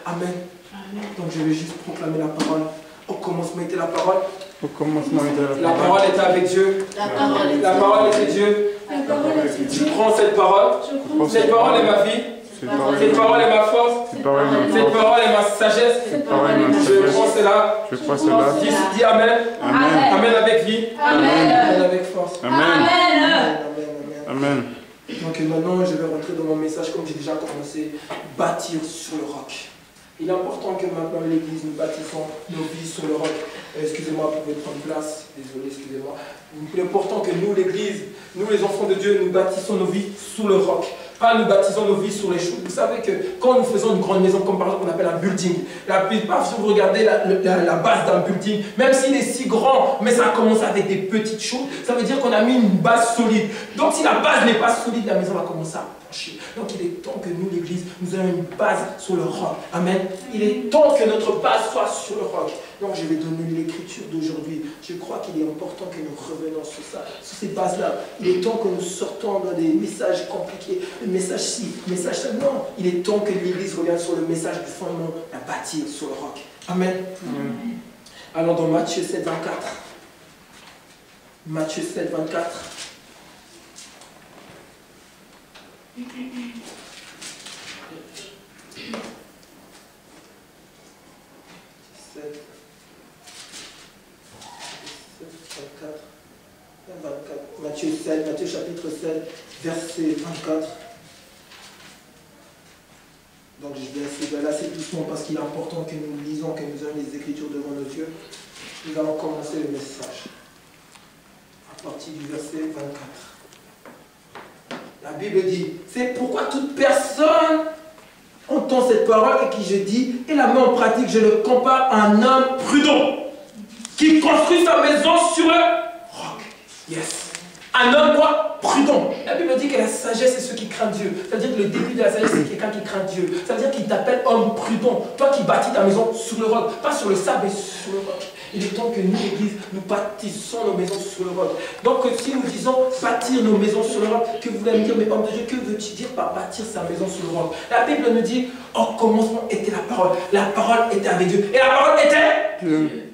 Amen. Donc je vais juste proclamer la parole. Au commencement était la parole. Au commencement était La parole était avec Dieu. La parole était Dieu. Je prends cette parole. Cette parole est ma vie. Cette parole est ma force. Cette parole est ma sagesse. Je prends cela. Dis Amen. Amen avec vie. Amen avec force. Amen. Amen. Donc maintenant, je vais rentrer dans mon message comme j'ai déjà commencé. Bâtir sur le roc. Il est important que maintenant l'église, nous bâtissons nos vies sur le roc. Excusez-moi, vous pouvez prendre place. Désolé, excusez-moi. Il est important que nous, l'église, nous les enfants de Dieu, nous bâtissons nos vies sous le roc. Pas nous bâtissons nos vies sur les choses. Vous savez que quand nous faisons une grande maison, comme par exemple on appelle un building, la plupart, si vous regardez la base d'un building, même s'il est si grand, mais ça commence avec des petites choses, ça veut dire qu'on a mis une base solide. Donc si la base n'est pas solide, la maison va commencer à pencher. Donc il est temps que nous, l'église, nous ayons une base sur le roc. Amen. Il est temps que notre base soit sur le roc. Donc je vais donner l'écriture d'aujourd'hui. Je crois qu'il est important que nous revenions sur ça, sur ces bases-là. Il est temps que nous sortons dans des messages compliqués, le message ci, le message ça. Non, il est temps que l'Église revienne sur le message du fondement, à bâtir sur le roc. Amen. Allons dans Matthieu 7, 24. Matthieu 7, 24. Matthieu chapitre 7, verset 24. Donc je vais essayer d'aller assez doucement parce qu'il est important que nous lisons, que nous ayons les Écritures devant nos yeux. Nous allons commencer le message à partir du verset 24. La Bible dit, c'est pourquoi toute personne entend cette parole et qui je dis et la met en pratique, je le compare à un homme prudent qui construit sa maison sur le roc. Yes. Un homme quoi? Prudent. La Bible dit que la sagesse c'est ceux qui craignent Dieu. C'est-à-dire que le début de la sagesse c'est quelqu'un qui craint Dieu. Ça veut dire qu'il t'appelle homme prudent. Toi qui bâtis ta maison sur le roc, pas sur le sable mais sur le roc. Il est temps que nous, l'église, nous bâtissons nos maisons sur le roc. Donc si nous disons bâtir nos maisons sur le roc, que vous allez me dire, mais homme de Dieu, que veux-tu dire par bâtir sa maison sur le roc? La Bible nous dit, au commencement était la parole. La parole était avec Dieu. Et la parole était Dieu.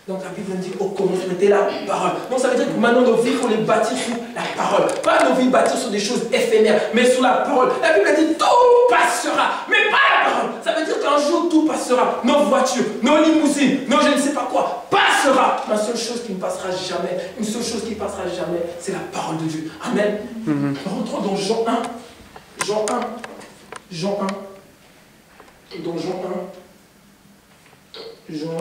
Donc la Bible dit, au commencement était la parole. Donc ça veut dire que maintenant nos vies, il faut les bâtir sur la parole. Pas nos vies bâtir sur des choses éphémères, mais sur la parole. La Bible dit, tout passera, mais pas la parole. Ça veut dire qu'un jour, tout passera. Nos voitures, nos limousines, nos je ne sais pas quoi, passera. La seule chose qui ne passera jamais, une seule chose qui ne passera jamais, c'est la parole de Dieu. Amen. Rentrons dans Jean 1. Jean 1. Jean 1. Dans Jean 1. Jean 1.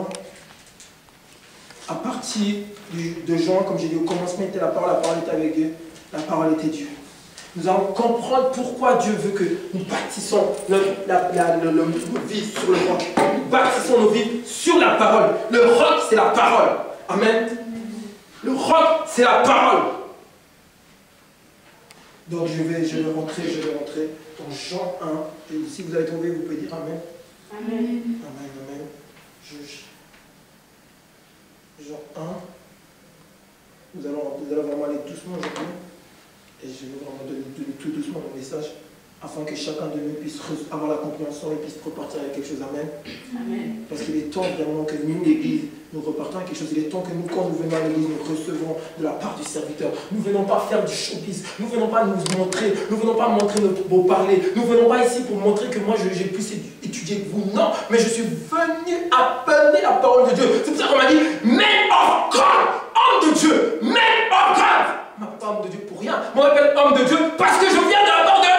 À partir de Jean, comme j'ai dit, au commencement était la parole était avec Dieu, la parole était Dieu. Nous allons comprendre pourquoi Dieu veut que nous bâtissons nos vies sur le roc. Nous bâtissons nos vies sur la parole. Le roc, c'est la parole. Amen. Le roc, c'est la parole. Donc je vais rentrer dans Jean 1. Et si vous avez trouvé, vous pouvez dire Amen. Amen. Amen, amen. Jean 1, nous allons vraiment aller doucement aujourd'hui et je vais vraiment donner tout doucement mon message afin que chacun de nous puisse avoir la compréhension et puisse repartir avec quelque chose. Amen. Amen. Parce qu'il est temps vraiment que nous, l'église, nous repartons avec quelque chose. Il est temps que nous, quand nous venons à l'église, nous recevons de la part du serviteur. Nous ne venons pas faire du showbiz, nous ne venons pas nous montrer, nous ne venons pas montrer notre beau parler, nous ne venons pas ici pour montrer que moi j'ai plus étudié que vous. Non, mais je suis venu appeler la parole de Dieu. C'est pour ça qu'on m'a dit, man of God, homme de Dieu, man of God. On ne m'appelle pas homme de Dieu pour rien, on m'appelle homme de Dieu parce que je viens de la part de Dieu.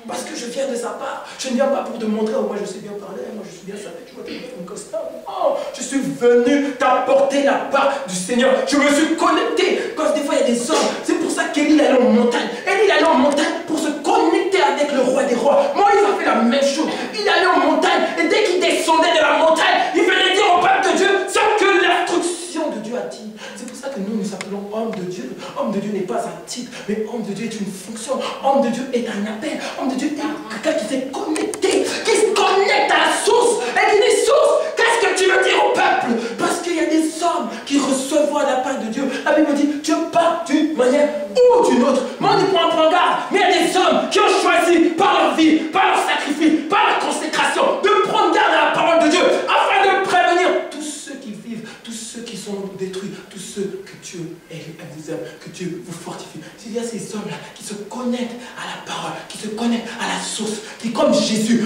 Parce que je viens de sa part. Je ne viens pas pour te montrer, oh, moi je sais bien parler, moi je suis bien savait, tu vois, tu es comme ça. Oh, je suis venu t'apporter la part du Seigneur. Je me suis connecté. Parce que des fois il y a des hommes. C'est pour ça qu'Élie allait en montagne. Élie allait en montagne pour se connecter avec le roi des rois. Moïse a fait la même chose. Il allait en montagne et dès qu'il descendait de la montagne, il venait dire au peuple de Dieu ce que l'instruction de Dieu a dit. C'est pour ça que nous nous appelons homme de Dieu. Homme de Dieu n'est pas un titre, mais homme de Dieu est une fonction. Homme de Dieu est un appel. Homme de Dieu est quelqu'un qui s'est connecté, qui se connecte à la source. Et qui dit source, qu'est-ce que tu veux dire au peuple? Parce qu'il y a des hommes qui recevront la part de Dieu. La Bible dit, Dieu part d'une manière ou d'une autre. Moi, on ne prend pas garde. Mais il y a des hommes qui ont choisi par leur vie, par leur sacrifice, par leur consécration, il y a ces hommes-là qui se connectent à la parole, qui se connectent à la source, qui comme Jésus,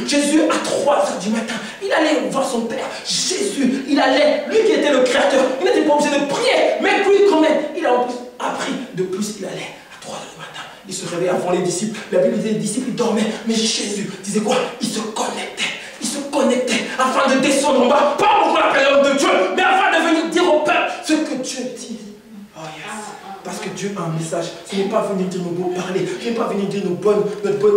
à 3 heures du matin, il allait voir son Père. Jésus, il allait, lui qui était le Créateur, il n'était pas obligé de prier, mais lui quand même, il a en plus appris. De plus, il allait à 3 heures du matin. Il se réveillait avant les disciples. La Bible disait les disciples dormaient, mais Jésus disait quoi? Il se connectait afin de descendre en bas, pas pour l'appeler l'homme de Dieu, mais afin de venir dire au peuple ce que Dieu dit. Oh yes. Parce que Dieu a un message. Ce n'est pas venir dire nos beaux parler, ce n'est pas venir dire notre bonne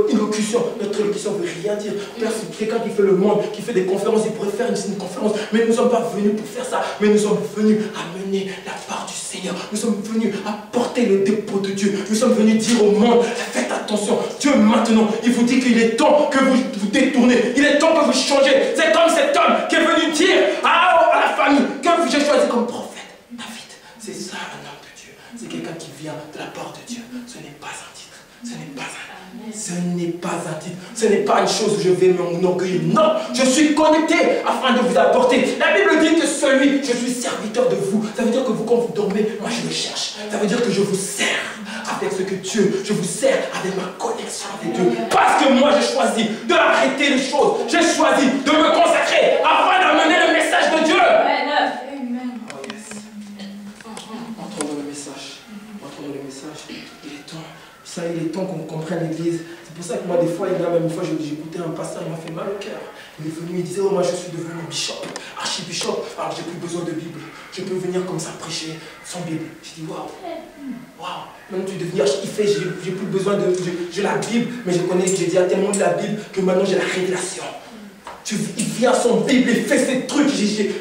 élocution. Notre élocution ne veut rien dire. Père, c'est quelqu'un qui fait le monde, qui fait des conférences, il pourrait faire une conférence, mais nous ne sommes pas venus pour faire ça, mais nous sommes venus amener la part du Seigneur. Nous sommes venus apporter le dépôt de Dieu. Nous sommes venus dire au monde, faites attention, Dieu maintenant, il vous dit qu'il est temps que vous vous détournez, il est temps que vous changez. C'est comme cet homme qui est venu dire à la famille que j'ai choisi comme prophète, David. C'est ça un homme de Dieu. C'est quelqu'un qui vient de la part de Dieu. Ce n'est pas un titre. Ce n'est pas un titre. Ce n'est pas une chose où je vais m'enorgueillir. Non, je suis connecté afin de vous apporter. La Bible dit que je suis serviteur de vous. Ça veut dire que vous, quand vous dormez, moi je le cherche. Ça veut dire que je vous sers avec ce que Dieu, je vous sers avec ma connexion avec Dieu. Parce que moi j'ai choisi d'arrêter les choses. J'ai choisi de me consacrer afin d'amener le message de Dieu. Le message, il est temps qu'on comprenne l'église. C'est pour ça que moi, des fois, même une fois, j'ai écouté un pasteur, il m'a fait mal au cœur. Il est venu, il disait, oh, moi je suis devenu bishop, archibishop, alors j'ai plus besoin de Bible. Je peux venir comme ça prêcher sans Bible. J'ai dit, waouh, maintenant tu deviens, j'ai plus besoin de. J'ai la Bible, mais j'ai déjà tellement lu la Bible que maintenant j'ai la révélation. Il vient sans Bible, il fait ses trucs.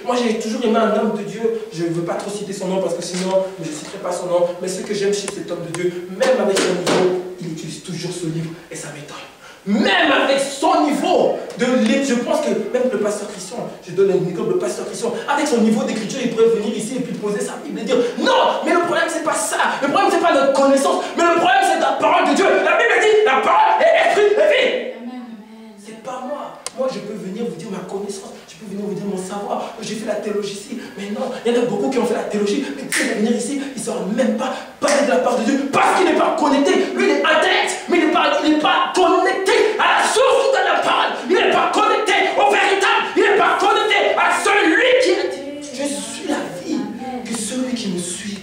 Moi j'ai toujours aimé un homme de Dieu. Je ne veux pas trop citer son nom parce que sinon je ne citerai pas son nom. Mais ce que j'aime chez cet homme de Dieu, même avec son niveau, il utilise toujours ce livre et ça m'étonne. Même avec son niveau de livre, je pense que même le pasteur Christian, je donne un exemple, le pasteur Christian, avec son niveau d'écriture, il pourrait venir ici et puis poser sa Bible et dire non, mais le problème c'est pas ça. Le problème c'est pas notre connaissance, mais le problème c'est la parole de Dieu. La Bible dit la parole est esprit et vie. C'est pas moi. Moi, je peux venir vous dire ma connaissance, je peux venir vous dire mon savoir. J'ai fait la théologie ici, mais non, il y en a beaucoup qui ont fait la théologie, mais qui va venir ici, il ne saura même pas parler de la part de Dieu, parce qu'il n'est pas connecté. Lui, il est intellect, mais il n'est pas connecté à la source de la parole. Il n'est pas connecté au véritable, il n'est pas connecté à celui qui a dit, je suis la vie, que celui qui me suit,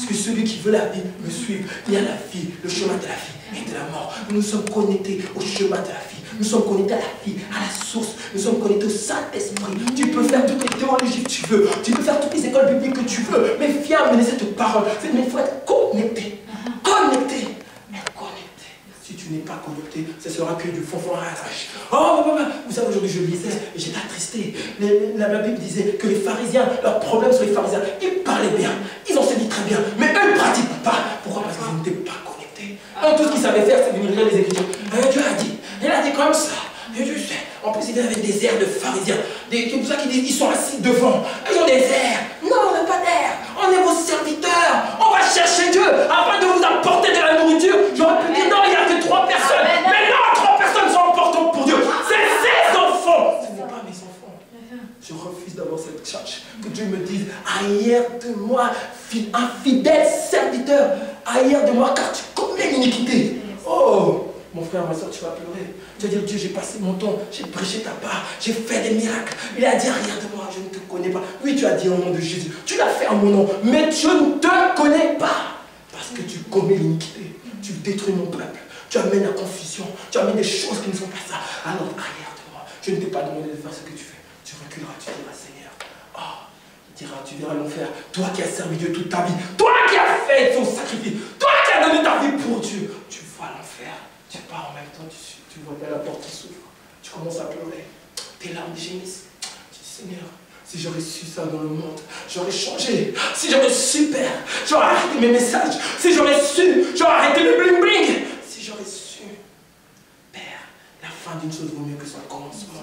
que celui qui veut la vie me suive. Il y a la vie, le chemin de la vie et de la mort. Nous sommes connectés au chemin de la vie. Nous sommes connectés à la vie, à la source. Nous sommes connectés au Saint-Esprit. Tu peux faire toutes les théologies que tu veux. Tu peux faire toutes les écoles bibliques que tu veux. Mais viens amener cette parole. Mais il faut être connecté. Connecté. Mais connecté. Si tu n'es pas connecté, ce sera que du fanfaronnage. Oh, vous savez, aujourd'hui je lisais et j'étais attristé. La Bible disait que les pharisiens, leur problème sur les pharisiens, ils parlaient bien. Ils enseignaient très bien. Mais eux ne pratiquent pas. Pourquoi? Parce qu'ils n'étaient pas connectés. Tout ce qu'ils savaient faire, c'est venir lire les Écritures. Dieu a dit. Il a dit comme ça. Et Dieu sait. En plus, il vient avec des airs de pharisiens. C'est pour ça qu'ils disent qu'ils sont assis devant. Ils ont des airs. Non, on n'a pas d'air. On est vos serviteurs. On va chercher Dieu afin de vous apporter de la nourriture. J'aurais pu dire non, il n'y a que 3 personnes. Mais non, 3 personnes sont importantes pour Dieu. C'est ses enfants. Ce n'est pas mes enfants. Je refuse d'avoir cette charge. Que Dieu me dise, arrière de moi, un fidèle serviteur. Arrière de moi, car tu commets l'iniquité. Oh! Mon frère, ma soeur, tu vas pleurer. Tu vas dire, Dieu, j'ai passé mon temps, j'ai prêché ta part, j'ai fait des miracles. Il a dit, arrière de moi, je ne te connais pas. Oui, tu as dit au nom de Jésus, tu l'as fait en mon nom, mais je ne te connais pas. Parce que tu commets l'iniquité, tu détruis mon peuple, tu amènes la confusion, tu amènes des choses qui ne sont pas ça. Alors, arrière de moi, je ne t'ai pas demandé de faire ce que tu fais. Tu reculeras, tu diras, Seigneur, tu verras l'enfer. Toi qui as servi Dieu toute ta vie, toi qui as fait ton sacrifice, toi qui as donné ta vie pour Dieu, tu vois l'enfer. Tu pars en même temps, tu vois bien la porte qui s'ouvre. Tu commences à pleurer. Tes larmes gémissent. Tu dis, Seigneur, si j'aurais su ça dans le monde, j'aurais changé. Si j'aurais su, Père, j'aurais arrêté mes messages. Si j'aurais su, j'aurais arrêté le bling-bling. Si j'aurais su, Père, la fin d'une chose vaut mieux que son commencement.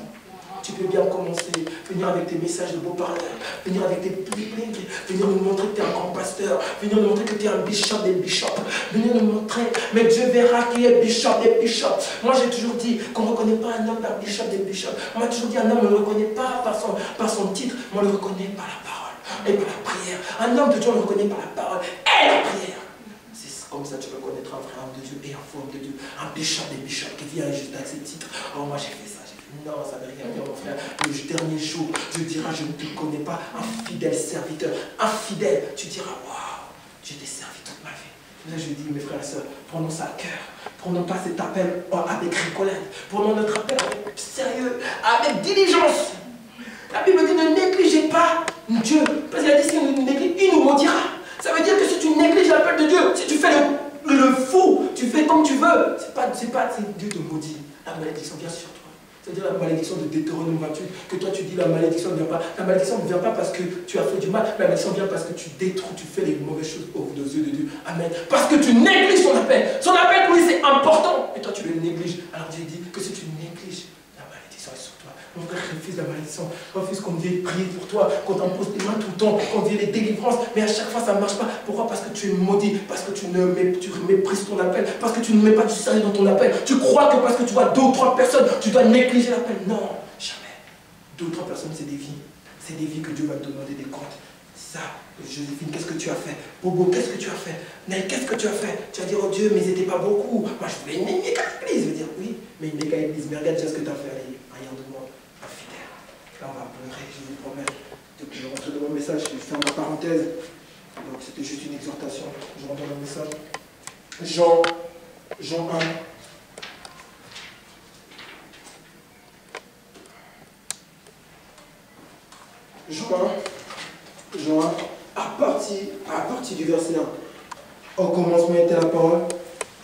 Tu peux bien commencer, venir avec tes messages de beaux parleurs, venir avec tes bling-bling, venir nous montrer que tu es un grand pasteur, venir nous montrer que tu es un bishop des bishops, venir nous montrer, mais Dieu verra qui est bishop des bishops. Moi j'ai toujours dit qu'on ne reconnaît pas un homme par bishop des bishops. Moi j'ai toujours dit un homme ne le reconnaît pas par son titre, mais on le reconnaît par la parole et par la prière. Un homme de Dieu on le reconnaît par la parole et la prière. C'est comme ça tu reconnaîtras un vrai homme de Dieu et un faux homme de Dieu, un pécheur des pécheurs qui vient juste avec ses titres. Oh, moi j'ai fait ça, j'ai fait. Non, ça ne veut rien dire, mon frère. Le dernier jour, Dieu dira, je ne te connais pas, un fidèle serviteur, infidèle. Tu diras, waouh, Dieu t'a servi toute ma vie. Là, je dis, mes frères et sœurs, prenons ça à cœur. Prenons pas cet appel avec rigolade. Prenons notre appel avec sérieux, avec diligence. La Bible dit, ne négligez pas Dieu. Parce qu'il a dit, si on néglige, il nous maudira. Ça veut dire que si tu négliges l'appel de Dieu, si tu fais le fou, tu fais comme tu veux, c'est Dieu te maudit. La malédiction vient sur toi. C'est-à-dire la malédiction de Deutéronome 28, que toi tu dis la malédiction ne vient pas. La malédiction ne vient pas parce que tu as fait du mal, la malédiction vient parce que tu détruis, tu fais les mauvaises choses aux yeux de Dieu. Amen. Parce que tu négliges son appel. Son appel pour lui c'est important, et toi tu le négliges. Alors Dieu dit que si tu négliges, la malédiction est sur toi. Mon frère, refuse la malédiction. Refuse qu'on vienne prier pour toi, qu'on t'impose tes mains tout le temps, qu'on vienne les délivrances, mais à chaque fois ça ne marche pas. Pourquoi? Parce que tu es maudit, parce que tu méprises ton appel, parce que tu ne mets pas du sérieux dans ton appel. Tu crois que parce que tu vois 2 ou 3 personnes, tu dois négliger l'appel. Non, jamais. 2 ou 3 personnes, c'est des vies. C'est des vies que Dieu va te demander des comptes. Ça, Joséphine, qu'est-ce que tu as fait? Bobo, qu'est-ce que tu as fait? Nel, qu'est-ce que tu as fait? Tu vas dire, oh Dieu, mais ils n'étaient pas beaucoup. Moi, je voulais une méga église. Je veux dire, oui, mais une méga église. Mais regarde déjà ce que tu as fait. Allez, rien de moi. Infidèle. Là, on va pleurer, je vous promets. Donc, je rentre dans mon message, je ferme ma parenthèse. Donc, c'était juste une exhortation. Je rentre dans mon message. Jean 1. Jean 1, à partir du verset 1. Au commencement était la parole,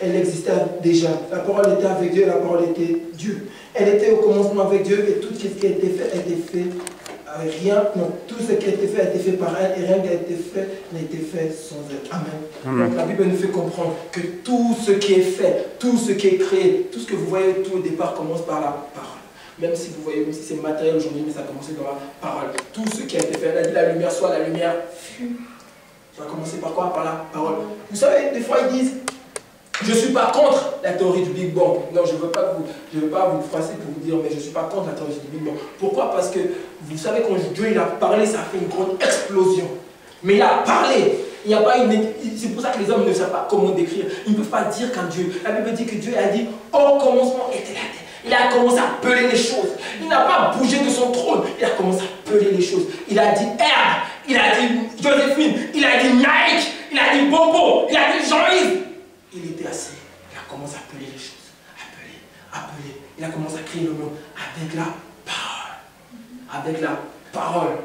elle existait déjà. La parole était avec Dieu et la parole était Dieu. Elle était au commencement avec Dieu et tout ce qui a été fait tout ce qui a été fait a été fait par elle et rien qui a été fait n'a été fait sans elle. Amen. Donc la Bible nous fait comprendre que tout ce qui est fait, tout ce qui est créé, tout ce que vous voyez tout au départ commence par la parole. Même si vous voyez, même si c'est matériel aujourd'hui, mais ça a commencé dans la parole. Tout ce qui a été fait, elle a dit la lumière soit, la lumière fut. Ça va commencer par quoi? Par la parole. Vous savez, des fois ils disent, je ne suis pas contre la théorie du Big Bang. Non, je ne veux pas vous froisser pour vous dire, mais je ne suis pas contre la théorie du Big Bang. Pourquoi? Parce que vous savez, quand Dieu il a parlé, ça a fait une grande explosion. Mais il a parlé. Il n'y a pas une... C'est pour ça que les hommes ne savent pas comment décrire. Ils ne peuvent pas dire qu'un Dieu. La Bible dit que Dieu a dit, au commencement était la terre. Il a commencé à peler les choses. Il n'a pas bougé de son trône. Il a commencé à peler les choses. Il a dit Herbe. Il a dit Joséphine. Il a dit Naïk. Il a dit Bobo. Il a dit Jean-Yves. Il était assis. Il a commencé à peler les choses. Appeler. Il a commencé à créer le monde avec la parole. Avec la parole.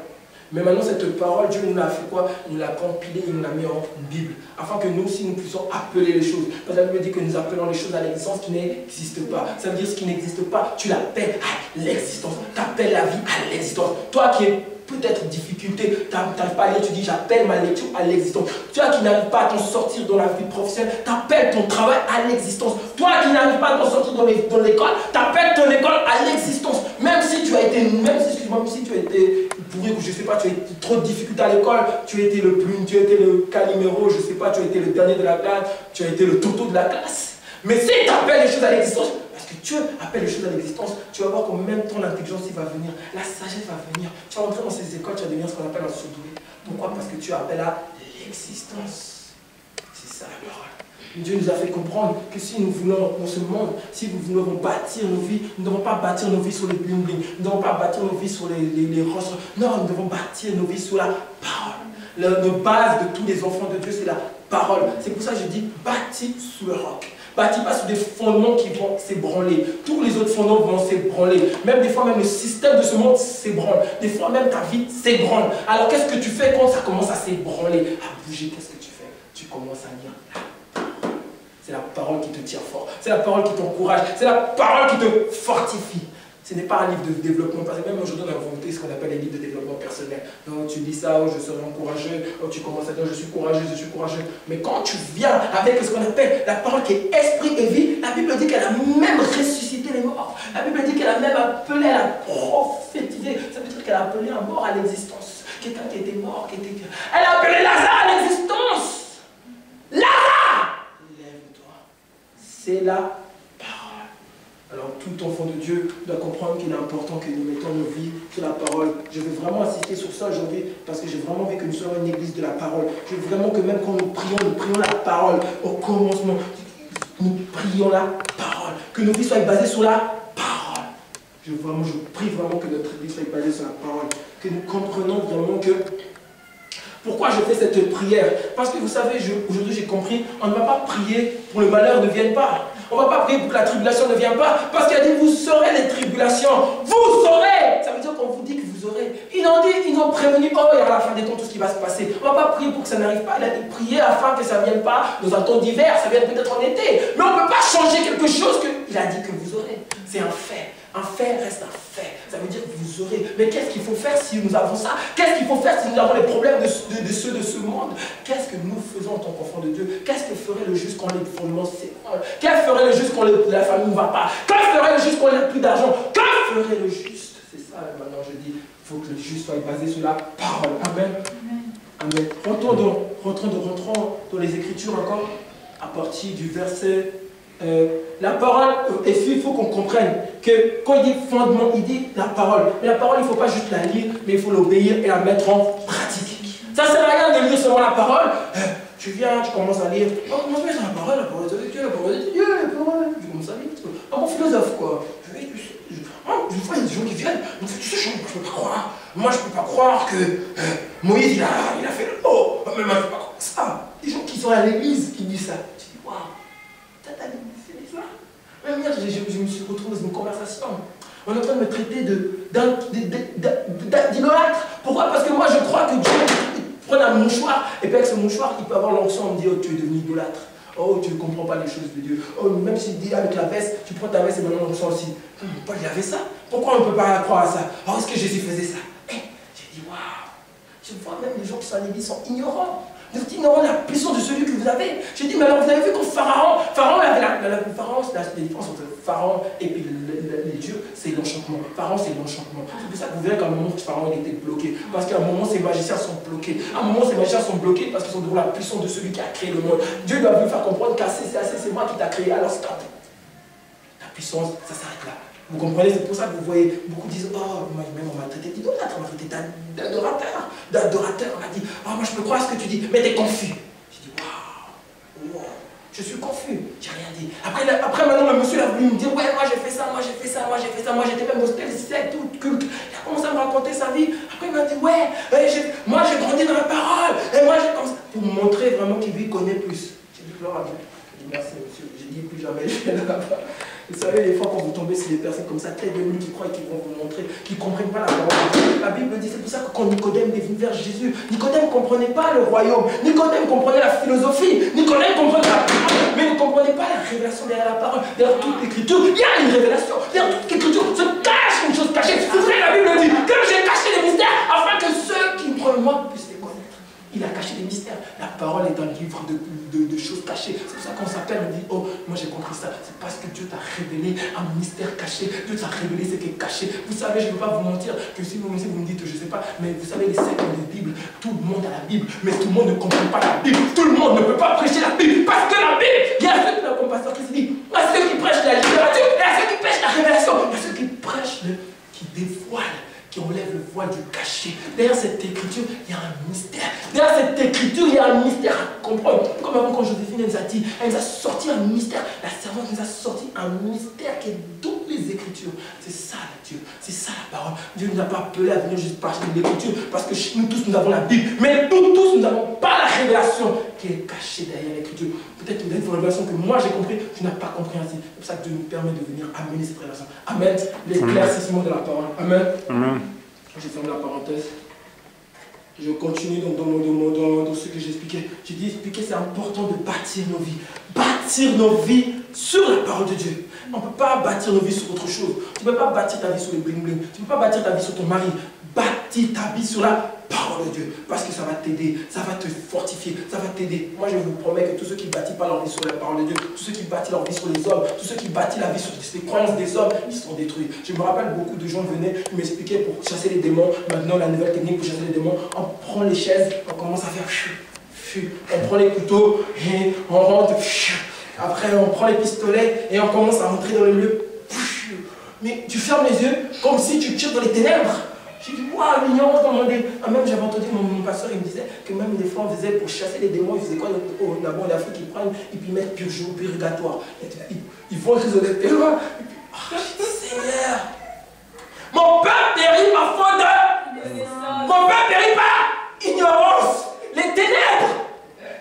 Mais maintenant, cette parole, Dieu nous l'a fait quoi? Il nous l'a compilée, il nous l'a mis en Bible. Afin que nous aussi, nous puissions appeler les choses. Parce que la Bible dit que nous appelons les choses à l'existence qui n'existent pas. Ça veut dire ce qui n'existe pas, tu l'appelles à l'existence. Tu appelles la vie à l'existence. Toi qui es peut-être difficulté, tu n'arrives pas à lire, tu dis j'appelle ma lecture à l'existence. Toi qui n'arrives pas à t'en sortir dans la vie professionnelle, tu appelles ton travail à l'existence. Toi qui n'arrives pas à t'en sortir dans l'école, tu appelles ton école à l'existence. Même si tu as été, pourri, je sais pas, tu as eu trop de difficultés à l'école, tu as été tu as été le caliméro, je sais pas, tu as été le dernier de la classe, tu as été le toto de la classe. Mais si tu appelles les choses à l'existence, parce que Dieu appelle les choses à l'existence, tu vas voir qu'en même temps l'intelligence va venir, la sagesse va venir. Tu vas entrer dans ces écoles, tu vas devenir ce qu'on appelle un surdoué. Pourquoi? Parce que tu appelles à l'existence. C'est ça la parole. Dieu nous a fait comprendre que si nous voulons dans ce monde, si nous voulons bâtir nos vies, nous ne devons pas bâtir nos vies sur les bling-bling, nous ne devons pas bâtir nos vies sur les roches. Non, nous devons bâtir nos vies sur la parole. La base de tous les enfants de Dieu, c'est la parole. C'est pour ça que je dis bâtis sous le roc. Bâtis pas sur des fondements qui vont s'ébranler. Tous les autres fondements vont s'ébranler. Même des fois, même le système de ce monde s'ébranle. Des fois, même ta vie s'ébranle. Alors, qu'est-ce que tu fais quand ça commence à s'ébranler, à bouger? Qu'est-ce que tu fais? Tu commences à lire. C'est la parole qui te tire fort. C'est la parole qui t'encourage. C'est la parole qui te fortifie. Ce n'est pas un livre de développement. Parce que même aujourd'hui, on a inventé ce qu'on appelle les livres de développement personnel. Donc, tu dis ça, oh, je serai encourageux. Oh, tu commences à dire, je suis courageux, je suis courageux. Mais quand tu viens avec ce qu'on appelle la parole qui est esprit et vie, la Bible dit qu'elle a même ressuscité les morts. La Bible dit qu'elle a même appelé, elle a prophétisé. Ça veut dire qu'elle a appelé un mort à l'existence. Quelqu'un qui était mort, qui était... Elle a appelé Lazare à l'existence. Lazare! Lève-toi. C'est la parole. Alors tout enfant de Dieu doit comprendre qu'il est important que nous mettons nos vies sur la parole. parole. Je veux vraiment insister sur ça aujourd'hui parce que j'ai vraiment envie que nous soyons une église de la parole. Je veux vraiment que même quand nous prions la parole au commencement. Nous prions la parole. Que nos vies soient basées sur la parole. Je prie vraiment que notre vie soit basée sur la parole. Que nous comprenons vraiment que... Pourquoi je fais cette prière? Parce que vous savez, aujourd'hui j'ai compris, on ne va pas prier pour le malheur ne vienne pas. On ne va pas prier pour que la tribulation ne vienne pas. Parce qu'il a dit, vous saurez les tribulations. Vous saurez. Ça veut dire qu'on vous dit que vous aurez. Ils ont prévenu, oh, et à la fin des temps, tout ce qui va se passer. On ne va pas prier pour que ça n'arrive pas. Il a dit, prier afin que ça ne vienne pas dans un temps d'hiver. Ça vienne peut-être en été. Mais on ne peut pas changer quelque chose qu'il a dit que vous aurez. C'est un fait. Un fait reste un fait. Ça veut dire que vous aurez. Mais qu'est-ce qu'il faut faire si nous avons ça? Qu'est-ce qu'il faut faire si nous avons les problèmes de ceux de ce monde? Qu'est-ce que nous faisons en tant qu'enfants de Dieu? Qu'est-ce que ferait le juste quand les fondements s'ébranlent? Qu'est-ce ferait le juste quand la famille ne va pas? Qu'est-ce ferait le juste quand il n'a plus d'argent? Qu'est-ce ferait le juste? C'est ça maintenant je dis. Il faut que le juste soit basé sur la parole. Amen. Amen. Rentrons dans les Écritures encore à partir du verset. La parole, et il faut qu'on comprenne que quand il dit fondement, il dit la parole. Mais la parole, il ne faut pas juste la lire, mais il faut l'obéir et la mettre en pratique. Ça ne sert à rien de lire seulement la parole. Tu viens, tu commences à lire. Oh, comment je mets la parole de Dieu, la parole de Dieu, la parole. Tu commences à lire. Ah, bon philosophe, quoi. Une fois, il y a des gens qui viennent. Tu sais, je ne peux pas croire. Moi, je ne peux pas croire que Moïse, il a fait le mot. Mais moi, je ne peux pas croire ça. Des gens qui sont à l'église qui disent ça. Tu dis, waouh. Même hier, je me suis retrouvé dans une conversation. On est en train de me traiter d'idolâtre. Pourquoi? Parce que moi, je crois que Dieu prend un mouchoir, et puis avec ce mouchoir, il peut avoir l'onction, on me dit, oh, tu es devenu idolâtre. Oh, tu ne comprends pas les choses de Dieu. Oh, même s'il dit avec la veste, tu prends ta veste et maintenant l'onction aussi. Paul, il y avait ça. Pourquoi on ne peut pas croire à ça? Oh, est-ce que Jésus faisait ça? J'ai dit, waouh. Je vois même les gens qui sont à l'église sont ignorants. Vous êtes ignorant de la puissance de celui que vous avez. J'ai dit, mais alors vous avez vu quand Pharaon avait la différence entre Pharaon et puis les dieux, c'est l'enchantement. Pharaon, c'est l'enchantement. C'est pour ça que vous verrez qu'à un moment, Pharaon il était bloqué. Parce qu'à un moment, ses magiciens sont bloqués. À un moment, ses magiciens sont bloqués parce qu'ils sont devant la puissance de celui qui a créé le monde. Dieu doit vous faire comprendre c'est moi qui t'a créé. Alors stop. La puissance, ça s'arrête là. Vous comprenez? C'est pour ça que vous voyez, beaucoup disent, oh, même on m'a traité d'idolâtre, on m'a traité d'adorateur. On a dit, oh, moi je peux croire ce que tu dis, mais t'es confus. J'ai dit, waouh, je suis confus, j'ai rien dit. Après maintenant, le monsieur a voulu me dire, ouais, moi j'ai fait ça, moi j'étais même au stèle, tout culte. Il a commencé à me raconter sa vie. Après il m'a dit, ouais, moi j'ai grandi dans la parole, et moi j'ai comme ça. Pour me montrer vraiment qu'il lui connaît plus. J'ai dit, gloire à Dieu. J'ai dit, merci monsieur, j'ai dit plus jamais je vais là-bas. Vous savez, des fois, quand vous tombez sur des personnes comme ça, très venues qui croient et qui vont vous montrer, qui ne comprennent pas la parole de Dieu. La Bible dit, c'est pour ça que quand Nicodème est venu vers Jésus, Nicodème ne comprenait pas le royaume, Nicodème comprenait la philosophie, Nicodème comprenait la parole, mais il ne comprenait pas la révélation derrière la parole. Derrière toute l'écriture, il y a une révélation. Derrière toute l'écriture se cache une chose cachée. C'est vrai, la Bible dit que j'ai caché les mystères afin que ceux qui me croient moi puissent les connaître. Il a caché des mystères. La parole est un livre de choses cachées. C'est pour ça qu'on s'appelle, on dit, oh, moi j'ai compris ça. C'est parce que Dieu t'a révélé un mystère caché. Dieu t'a révélé ce qui est caché. Vous savez, je ne veux pas vous mentir que si vous me dites, je ne sais pas, mais vous savez, les sectes des Bibles, tout le monde a la Bible, mais tout le monde ne comprend pas la Bible. Tout le monde ne peut pas prêcher la Bible parce que la Bible, il y a ceux qui la pasteur qui se dit, à ceux qui prêchent la littérature, et à ceux qui prêchent la révélation, et à ceux qui prêchent qui dévoilent, qui enlève le voile du cachet. Derrière cette écriture, il y a un mystère. Derrière cette écriture, il y a un mystère à comprendre. Comme avant, quand Joséphine nous a dit, elle nous a sorti un mystère. La servante nous a sorti un mystère qui est dans les écritures. C'est ça, Dieu. C'est ça la parole. Dieu ne nous a pas appelé à venir juste parler de l'écriture, parce que nous tous, nous avons la Bible. Mais nous tous, nous n'avons pas la révélation qui est cachée derrière l'écriture. Peut-être que vous avez une révélation que moi j'ai compris, tu n'as pas compris ainsi. C'est pour ça que Dieu nous permet de venir amener cette révélation. Amen. L'éclaircissement de la parole. Amen. Amen. Je ferme la parenthèse. Je continue dans ce que j'expliquais. J'ai dit, expliquer, c'est important de bâtir nos vies. Bâtir nos vies sur la parole de Dieu. On ne peut pas bâtir nos vies sur autre chose. Tu ne peux pas bâtir ta vie sur les bling-bling. Tu ne peux pas bâtir ta vie sur ton mari. Bâtis ta vie sur la parole de Dieu. Parce que ça va t'aider, ça va te fortifier, ça va t'aider. Moi, je vous promets que tous ceux qui ne bâtissent pas leur vie sur la parole de Dieu, tous ceux qui bâtissent leur vie sur les hommes, tous ceux qui bâtissent la vie sur les croyances des hommes, ils seront détruits. Je me rappelle, beaucoup de gens venaient m'expliquer pour chasser les démons. Maintenant, la nouvelle technique pour chasser les démons, on prend les chaises, on commence à faire on prend les couteaux et on rentre. Après, on prend les pistolets et on commence à rentrer dans le lieu. Mais tu fermes les yeux comme si tu tires dans les ténèbres. J'ai dit, waouh, l'ignorance dans mon monde. Même j'avais entendu mon pasteur, il me disait que même des fois on faisait pour chasser les démons, ils faisaient quoi d'abord en Afrique, ils prennent et puis ils mettent purgatoire. Ils vont résoudre les lois. J'ai dit, Seigneur, mon peuple périt par faute de. Mon peuple périt par ignorance. Les ténèbres.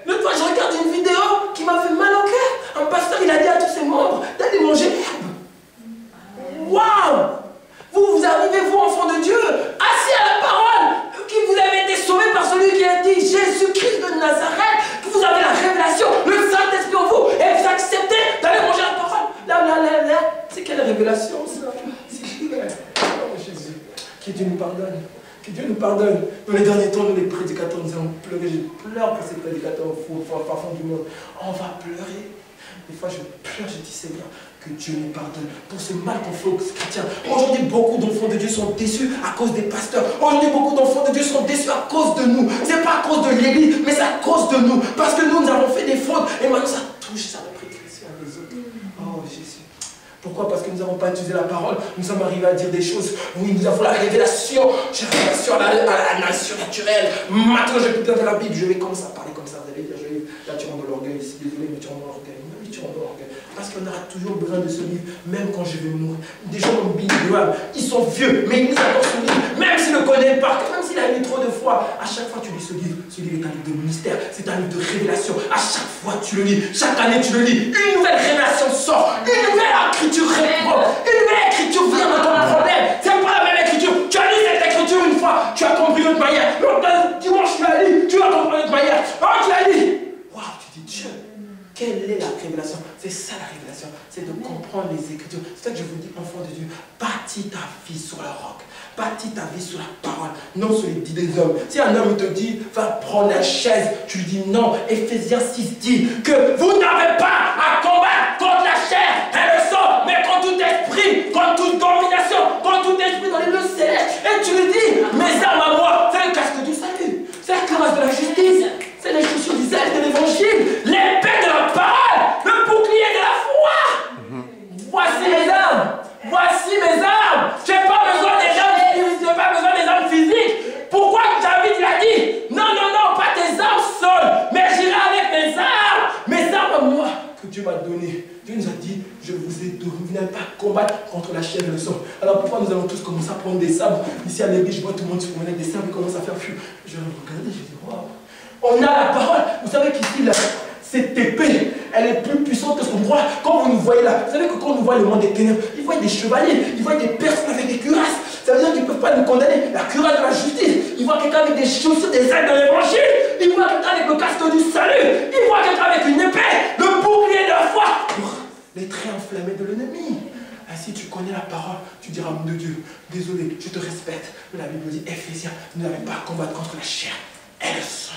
L'autre fois, je regarde une vidéo qui m'a fait mal au cœur. Un pasteur, il a dit à tous ses membres d'aller manger l'herbe. Waouh! Vous arrivez, vous, enfants de Dieu, assis à la parole, que vous avez été sauvés par celui qui a dit Jésus-Christ de Nazareth, que vous avez la révélation, le Saint-Esprit en vous, et vous acceptez d'aller manger la parole. Là. C'est quelle révélation, ça? Oh, Jésus. Que Dieu nous pardonne. Que Dieu nous pardonne. Dans les derniers temps, nous les prédicateurs, nous allons pleurer. Je pleure pour ces prédicateurs au fond du monde. On va pleurer. Des fois, je pleure, je dis Seigneur, que Dieu nous pardonne pour ce mal qu'on fait aux chrétiens. Aujourd'hui, beaucoup d'enfants de Dieu sont déçus à cause des pasteurs. Aujourd'hui, beaucoup d'enfants de Dieu sont déçus à cause de nous. Ce n'est pas à cause de l'église, mais c'est à cause de nous. Parce que nous avons fait des fautes et maintenant ça touche, ça répercute à les autres. Oh Jésus. Pourquoi? Parce que nous n'avons pas utilisé la parole. Nous sommes arrivés à dire des choses. Oui, nous avons la révélation. J'ai la révélation à la nation naturelle. Maintenant, je peux dire de la Bible. Je vais commencer à parler comme ça. Vous allez dire, là, tu rentres dans l'orgueil ici. Désolé, mais tu rentres dans l'orgueil. Oui, tu rentres dans l'orgueil. Parce qu'on aura toujours besoin de ce livre, même quand je vais mourir. Des gens comme Billy Graham, ils sont vieux, mais ils lisent encore ce livre. Même s'ils le connaissent pas, même s'il a lu trop de fois, à chaque fois tu lis ce livre est un livre de mystère, c'est un livre de révélation. À chaque fois tu le lis, chaque année tu le lis, une nouvelle révélation sort, une nouvelle écriture répond, une nouvelle écriture vient dans ton problème. C'est pas la même écriture. Tu as lu cette écriture une fois, tu as compris d'une manière. Dimanche tu l'as lu, tu as compris d'une manière. Oh, tu l'as lu. Waouh, tu dis Dieu. Quelle est la révélation? C'est ça la révélation, c'est de comprendre les Écritures. C'est ça que je vous dis, enfant de Dieu, bâtis ta vie sur la roc, bâtis ta vie sur la parole, non sur les dits des hommes. Si un homme te dit, va prendre la chaise, tu lui dis non. Éphésiens 6 dit que vous n'avez pas à combattre contre la chair et le sang, mais contre tout esprit, contre toute domination, contre tout esprit dans les lieux célestes. Et tu lui dis, mes armes à moi, c'est le casque du salut, c'est la cuirasse de la justice. C'est les chaussures du zèle de l'évangile, l'épée de la parole, le bouclier de la foi. Voici mes armes. Voici mes armes. Je n'ai pas besoin des armes physiques. Pourquoi David il a dit non, pas tes armes seules, mais j'irai avec mes armes à moi que Dieu m'a données. Dieu nous a dit, je vous ai donné, vous n'allez pas combattre contre la chair et le sang. Alors pourquoi nous allons tous commencer à prendre des sabres? Ici à l'église, je vois tout le monde se promener avec des sabres et commence à faire fuir. Je regardais, je dis waouh. On a la parole. Vous savez qu'ici, cette épée, elle est plus puissante que ce qu'on croit. Quand vous nous voyez là, vous savez que quand on nous voit le monde des ténèbres, ils voient des chevaliers, ils voient des personnes avec des cuirasses. Ça veut dire qu'ils ne peuvent pas nous condamner. La cuirasse de la justice. Ils voient quelqu'un avec des chaussures, des ailes de l'évangile. Ils voient quelqu'un avec le casque du salut. Ils voient quelqu'un avec une épée, le bouclier de la foi pour les traits enflammés de l'ennemi. Si tu connais la parole, tu diras, mon Dieu, désolé, je te respecte. Mais la Bible dit, Éphésiens, vous n'avez pas à combattre contre la chair et le sang.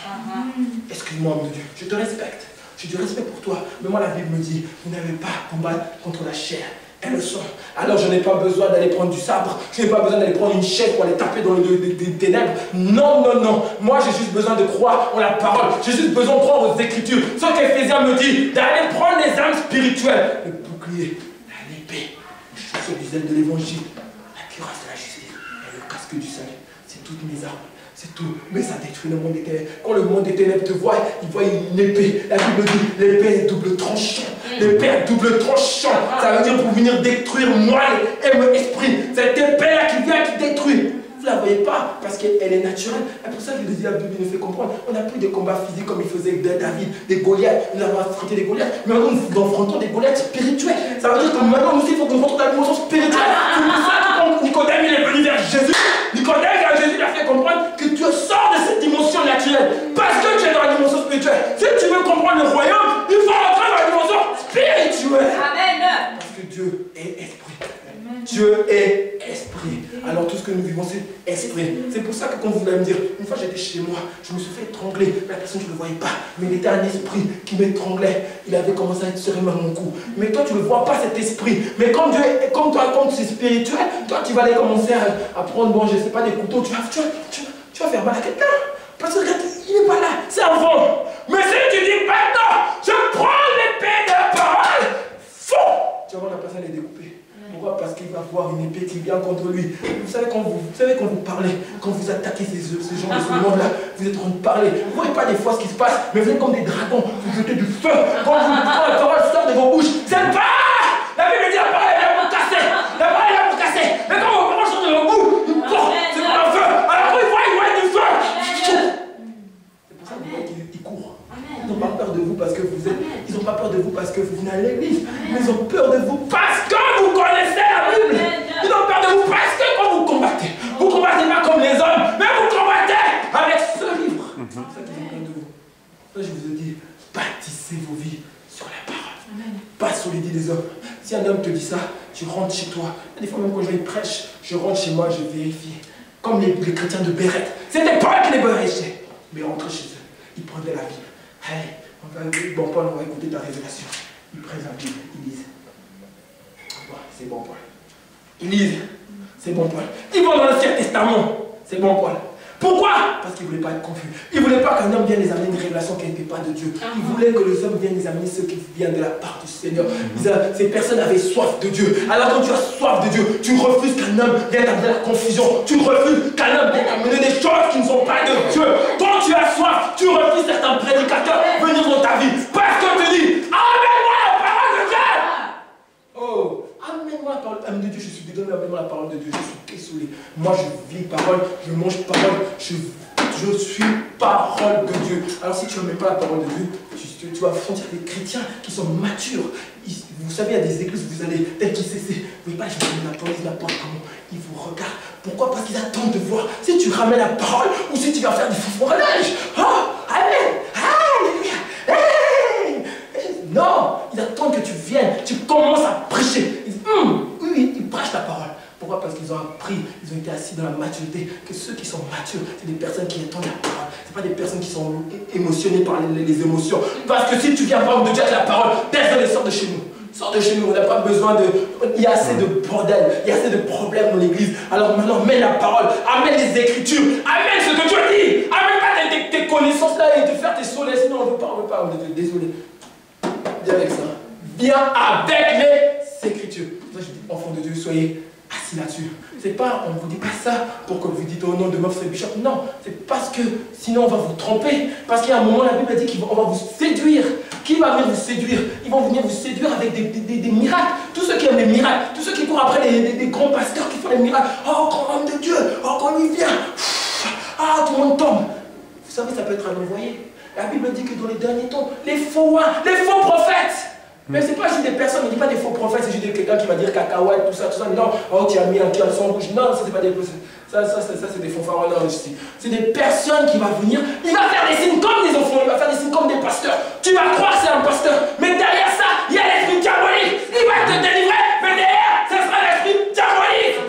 Excuse-moi, mon Dieu, je te respecte. J'ai du respect pour toi. Mais moi, la Bible me dit, vous n'avez pas à combattre contre la chair et le sang. Alors, je n'ai pas besoin d'aller prendre du sabre. Je n'ai pas besoin d'aller prendre une chaise pour aller taper dans les ténèbres. Non. Moi, j'ai juste besoin de croire en la parole. J'ai juste besoin de croire aux Écritures. Ce qu'Éphésiens me dit, d'aller prendre les armes spirituelles. Le bouclier, l'épée, les chaussures du zèle de l'évangile, la cuirasse de la justice et le casque du salut. C'est toutes mes armes. C'est tout, mais ça détruit le monde des ténèbres. Quand le monde des ténèbres te voit, il voit une épée. La Bible dit, l'épée est double tranchant. L'épée est double tranchant. Ça veut dire pour venir détruire moi et mon esprit. Cette épée-là qui vient, qui détruit. Vous ne la voyez pas parce qu'elle est naturelle. C'est pour ça que la Bible nous fait comprendre. On n'a plus de combats physiques comme il faisait David, des Goliaths. Nous avons affronté des Goliaths. Mais maintenant, nous affrontons des Goliaths spirituels. Ça veut dire que maintenant, nous aussi, il faut qu'on rencontre la dimension spirituelle. C'est pour ça que quand Nicodème il est venu vers Jésus, Nicodème, Jésus lui a fait comprendre que tu sors de cette dimension naturelle. Parce que tu es dans la dimension spirituelle. Si tu veux comprendre le royaume, il faut rentrer dans la dimension spirituelle. Amen. Parce que Dieu est esprit. Dieu est esprit. Alors tout ce que nous vivons, c'est esprit. C'est pour ça que quand vous allez me dire, une fois j'étais chez moi, je me suis fait étrangler. La personne, je ne le voyais pas. Mais il était un esprit qui m'étranglait. Il avait commencé à être serré dans mon cou. Mais toi, tu ne le vois pas, cet esprit. Mais comme Dieu, comme toi, comme c'est spirituel, toi, tu vas aller commencer à prendre, bon, je ne sais pas, des couteaux. Tu vas faire mal à quelqu'un. Parce qu'il n'est pas là. C'est un vent. Mais si tu dis, maintenant, je prends l'épée de la parole, faux. Tu vas voir, la personne est découpée. Pourquoi? Parce qu'il va avoir une épée qui vient contre lui. Vous savez, quand vous parlez, quand vous attaquez ces gens de ce monde-là, vous êtes en train de parler. Vous ne voyez pas des fois ce qui se passe, mais vous êtes comme des dragons, vous jetez du feu. Quand la parole sort de vos bouches, c'est pas! La Bible dit la parole est là pour casser. La parole est là pour casser. Mais quand vos paroles sortent de vos bouches, c'est comme un feu. Alors quand ils voient du feu. C'est pour ça que vous voyez qu'ils courent. Ils n'ont pas peur de vous parce que vous êtes. Ils n'ont pas peur de vous parce que vous venez à l'église. Mais ils ont peur de vous parce que vous connaissez la Bible. Ils ont peur de vous parce que quand vous combattez pas comme les hommes, mais vous combattez avec ce livre. C'est ça qu'ils ont peur de vous. Là, je vous ai dit, bâtissez vos vies sur la parole. Pas sur les dits des hommes. Si un homme te dit ça, tu rentres chez toi. Des fois, même quand je vais prêcher, je rentre chez moi, je vérifie. Comme les chrétiens de Bérette. C'était pas qui les berêchaient. Mais rentrent chez eux. Ils prenaient la Bible. Hey, bon Paul, on va écouter ta révélation. Ils prennent la Bible, ils lisent. Bon, c'est bon Paul. Ils lisent. C'est bon Paul. Ils vont dans l'Ancien Testament. C'est bon Paul. Pourquoi? Parce qu'ils ne voulaient pas être confus. Ils ne voulaient pas qu'un homme vienne les amener une révélation qui n'était pas de Dieu. Ils voulaient que les hommes viennent les amener ce qui vient de la part du Seigneur. Ces personnes avaient soif de Dieu. Alors quand tu as soif de Dieu, tu refuses qu'un homme vienne amener la confusion. Tu refuses qu'un homme vienne amener des choses qui ne sont pas de Dieu. Quand tu as soif, tu refuses certains prédicateurs venir dans ta vie. Parce qu'on te dit, amène-moi la parole de Dieu. Oh, amène-moi la parole de Dieu. Je suis désolé, amène-moi la parole de Dieu. Je suis désolé. Moi, je vis parole, je mange parole, je suis parole de Dieu. Alors, si tu n'aimes pas la parole de Dieu, tu vas sentir des chrétiens qui sont matures. Vous savez, il y a des églises où vous allez, tel qu'ils cessent. Vous ne voyez pas, je vais la police, n'importe comment. Ils vous regardent. Pourquoi? Parce qu'ils attendent de voir si tu ramènes la parole ou si tu vas faire du foufournage. Oh, amen. Alléluia. Hey. Non, ils attendent que tu viennes, tu commences à prêcher. Ils disent, oui, ils prêchent la parole. Pourquoi? Parce qu'ils ont appris, ils ont été assis dans la maturité, que ceux qui sont matures, c'est des personnes qui entendent la parole. Ce n'est pas des personnes qui sont émotionnées par les émotions. Parce que si tu viens parler de Dieu avec la parole, personne ne sort de chez nous. Sors de chez nous, on n'a pas besoin de... Il y a assez de bordel, il y a assez de problèmes dans l'église. Alors maintenant, mets la parole, amène les Écritures, amène ce que Dieu dit. Amène pas tes connaissances là et te faire tes soleils, sinon on ne veut pas, on est désolé. Viens avec ça. Viens avec les Écritures. Moi je dis, enfants de Dieu, soyez assis là-dessus. C'est pas, on ne vous dit pas ça pour que vous dites au nom de Mofre Bishop. Non, c'est parce que sinon on va vous tromper. Parce qu'il y a un moment, la Bible dit qu'on va vous séduire. Qui va venir vous séduire? Ils vont venir vous séduire avec des miracles. Tous ceux qui aiment les miracles, tous ceux qui courent après des grands pasteurs qui font les miracles. Oh, grand homme de Dieu, oh, quand lui vient, ah, tout le monde tombe. Vous savez, ça peut être un envoyé. La Bible dit que dans les derniers temps, les faux prophètes. Mais c'est pas juste des personnes, on ne dit pas des faux prophètes, c'est juste quelqu'un qui va dire cacahuète, tout ça. Non, oh, tu as mis un caleçon rouge. Non, ça c'est pas des personnes. Ça c'est des fanfarons ici. C'est des personnes qui vont venir, il va faire des signes comme des enfants, il va faire des signes comme des pasteurs. Tu vas croire que c'est un pasteur, mais derrière ça, il y a l'esprit diabolique. Il va te délivrer, mais derrière, ce sera l'esprit diabolique.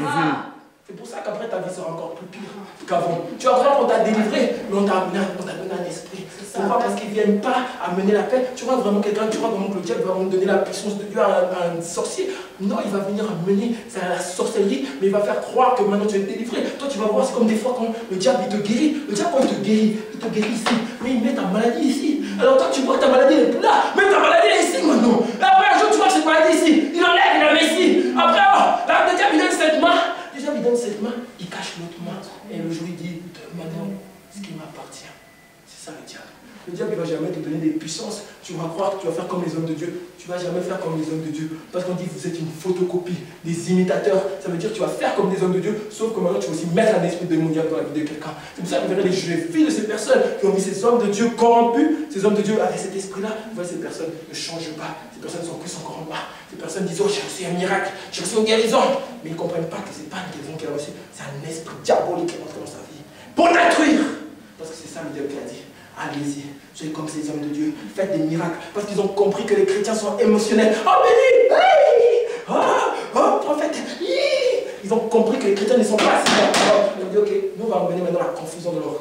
C'est pour ça qu'après ta vie sera encore plus pire qu'avant. Tu vas croire qu'on t'a délivré, mais on t'a donné un esprit. Pourquoi? Parce qu'ils ne viennent pas amener la paix. Tu vois vraiment quelqu'un, tu vois vraiment que le diable va donner la puissance de Dieu à un sorcier. Non, il va venir amener la sorcellerie, mais il va faire croire que maintenant tu es délivré. Toi, tu vas voir, c'est comme des fois quand le diable il te guérit. Le diable, quand il te guérit ici, mais il met ta maladie ici. Alors toi, tu vois que ta maladie n'est plus là, mais ta maladie est ici maintenant. Et après, un jour, tu vois que cette maladie ici, il enlève, il la met ici. Après, là, le diable, il donne cette main. Le diable, il donne cette main, il cache l'autre main. Et le jour, il dit, maintenant, ce qui m'appartient. C'est ça le diable. Le diable ne va jamais te donner des puissances. Tu vas croire que tu vas faire comme les hommes de Dieu. Tu ne vas jamais faire comme les hommes de Dieu. Parce qu'on dit que vous êtes une photocopie, des imitateurs. Ça veut dire que tu vas faire comme les hommes de Dieu, sauf que maintenant tu vas aussi mettre un esprit démoniaque dans la vie de quelqu'un. C'est pour ça que vous verrez les filles de ces personnes qui ont mis ces hommes de Dieu corrompus, ces hommes de Dieu avec cet esprit-là. Vous voyez, ces personnes ne changent pas. Ces personnes sont plus encore en bas. Ces personnes disent, oh, j'ai reçu un miracle, j'ai reçu une guérison. Mais ils ne comprennent pas que ce n'est pas une guérison qu'elle a reçue, c'est un esprit diabolique qui est rentré dans sa vie. Pour détruire. Parce que c'est ça le diable qui a dit. Allez-y, soyez comme ces hommes de Dieu, faites des miracles, parce qu'ils ont compris que les chrétiens sont émotionnels. Oh, béni! Hey! Oh, prophète! Ils ont compris que les chrétiens ne sont pas assez. Ils ont dit, ok, nous on va emmener maintenant la confusion de leur.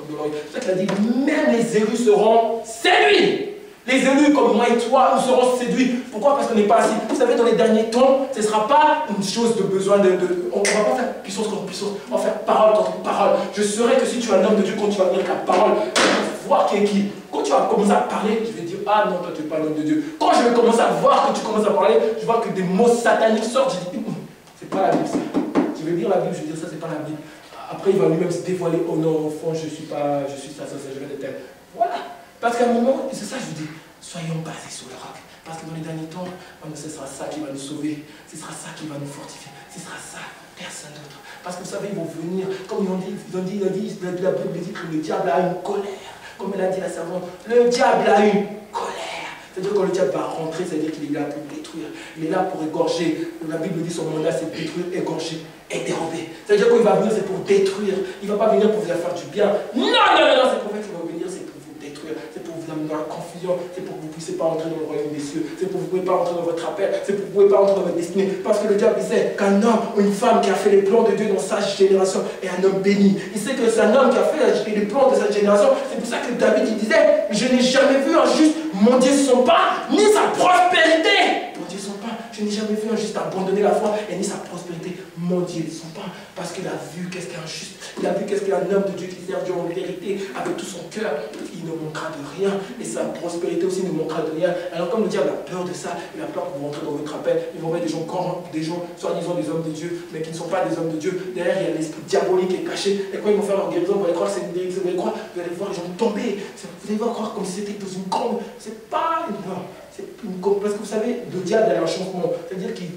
C'est ça qu'il a dit, même les élus seront séduits. Les élus comme moi et toi, nous serons séduits. Pourquoi? Parce qu'on n'est pas assis. Vous savez, dans les derniers temps, ce ne sera pas une chose de besoin de... On ne va pas faire puissance contre puissance, on va faire parole contre parole. Je saurais que si tu es un homme de Dieu, quand tu vas venir avec la parole, tu vas voir qui est qui. Quand tu vas commencer à parler, je vais dire, ah non, toi tu n'es pas un homme de Dieu. Quand je vais commencer à voir que tu commences à parler, je vois que des mots sataniques sortent, je dis, c'est pas la Bible ça. Je vais lire la Bible, je vais dire ça, c'est pas la Bible. Après, il va lui-même se dévoiler. Oh non, au fond, je suis ça, je vais être tel. Voilà. Parce qu'à un moment, c'est ça, je vous dis, soyons basés sur le roc. Parce que dans les derniers temps, ce sera ça qui va nous sauver. Ce sera ça qui va nous fortifier. Ce sera ça, personne d'autre. Parce que vous savez, ils vont venir, comme la Bible dit que le diable a une colère. Comme elle a dit la servante, le diable a une colère. C'est-à-dire que quand le diable va rentrer, c'est-à-dire qu'il est là pour détruire. Il est là pour égorger. La Bible dit son mandat, c'est détruire, égorger et dérober. C'est-à-dire qu'il va venir, c'est pour détruire. Il ne va pas venir pour vous faire du bien. Non, c'est pour ça qu'il va venir, c'est pour vous détruire. C'est pour vous amener dans la confusion. C'est pour que vous ne puissiez pas entrer dans le royaume des cieux. C'est pour que vous ne pouvez pas entrer dans votre appel. C'est pour que vous ne pouvez pas entrer dans votre destinée. Parce que le diable sait qu'un homme ou une femme qui a fait les plans de Dieu dans sa génération est un homme béni. Il sait que c'est un homme qui a fait les plans de sa génération. C'est pour ça que David il disait, je n'ai jamais vu un juste mendier son pain, ni sa prospérité. Mendier son pain. Je n'ai jamais vu un juste abandonner la foi et ni sa prospérité mendier son pain. Parce qu'il a vu qu'est-ce qu'est un juste. Il a vu qu'est-ce qu'est un homme de Dieu qui sert Dieu en vérité avec tout son cœur. Il ne manquera de rien. Et sa prospérité aussi ne manquera de rien. Alors comme le diable a peur de ça, il a peur que vous rentrez dans votre appel. Il va envoyer des gens corrompus, des gens soi-disant des hommes de Dieu, mais qui ne sont pas des hommes de Dieu. Derrière, il y a l'esprit diabolique qui est caché. Et quand ils vont faire leur guérison, vous allez croire que c'est une guérison. Vous allez voir les gens tomber. Vous allez voir croire comme si c'était dans une grande. C'est pas une peur. Parce que vous savez, le diable a un changement. C'est-à-dire qu'il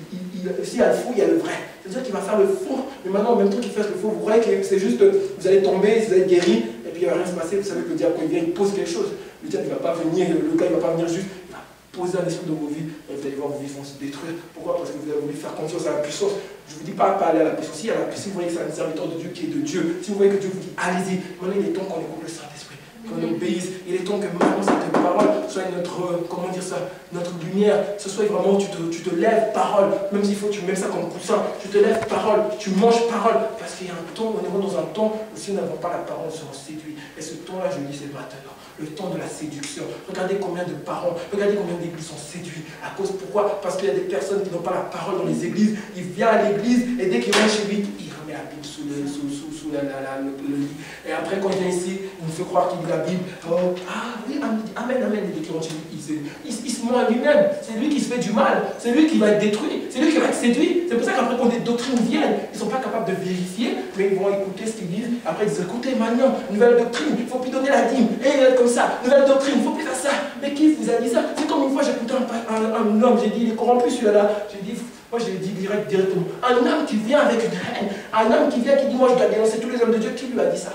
s'il y a le faux, il y a le vrai. C'est-à-dire qu'il va faire le faux, mais maintenant, en même temps qu'il fasse le faux, vous croyez que c'est juste, vous allez tomber, vous allez être guéri, et puis il ne va rien se passer. Vous savez que le diable, quand il vient, il pose quelque chose. Le diable, il ne va pas venir, le gars, il ne va pas venir juste, il va poser un esprit dans vos vies, et vous allez voir vos vies vont se détruire. Pourquoi? Parce que vous avez voulu faire confiance à la puissance. Je ne vous dis pas aller à la puissance. Si vous voyez que c'est un serviteur de Dieu qui est de Dieu, si vous voyez que Dieu vous dit, allez-y, maintenant il est temps qu'on écoute le Saint-Esprit. Qu'on obéisse. Il est temps que maintenant cette parole soit notre, comment dire ça, notre lumière. Ce soit vraiment, tu te lèves parole, même s'il faut que tu mets ça comme coussin, tu te lèves parole, tu manges parole. Parce qu'il y a un temps, on est dans un temps où si nous n'avons pas la parole, on sera séduit. Et ce temps-là, je dis, c'est maintenant. Le temps de la séduction. Regardez combien de parents, regardez combien d'églises sont séduits. À cause, pourquoi? Parce qu'il y a des personnes qui n'ont pas la parole dans les églises. Il vient à l'église et dès qu'il vient chez lui, il remet la Bible sous le lit. Et après, quand il vient ici, il nous fait croire qu'il lit la Bible. Oh, ah oui, amen, amen. Et dès qu'il rentre chez lui, il se ment à lui-même. C'est lui qui se fait du mal. C'est lui qui va être détruit. C'est lui qui va être séduit. C'est pour ça qu'après, quand des doctrines viennent, ils ne sont pas capables de vérifier, mais ils vont écouter ce qu'ils disent. Après, ils disent, écoutez, maintenant, nouvelle doctrine, il ne faut plus donner la dîme. Et comme ça, nouvelle doctrine, il ne faut plus faire ça. Mais qui vous a dit ça? C'est comme une fois, j'ai écouté un homme, j'ai dit, il est corrompu celui-là. J'ai dit, moi j'ai dit directement, un homme qui vient avec une haine, un homme qui vient qui dit, moi je dois dénoncer tous les hommes de Dieu, qui lui a dit ça?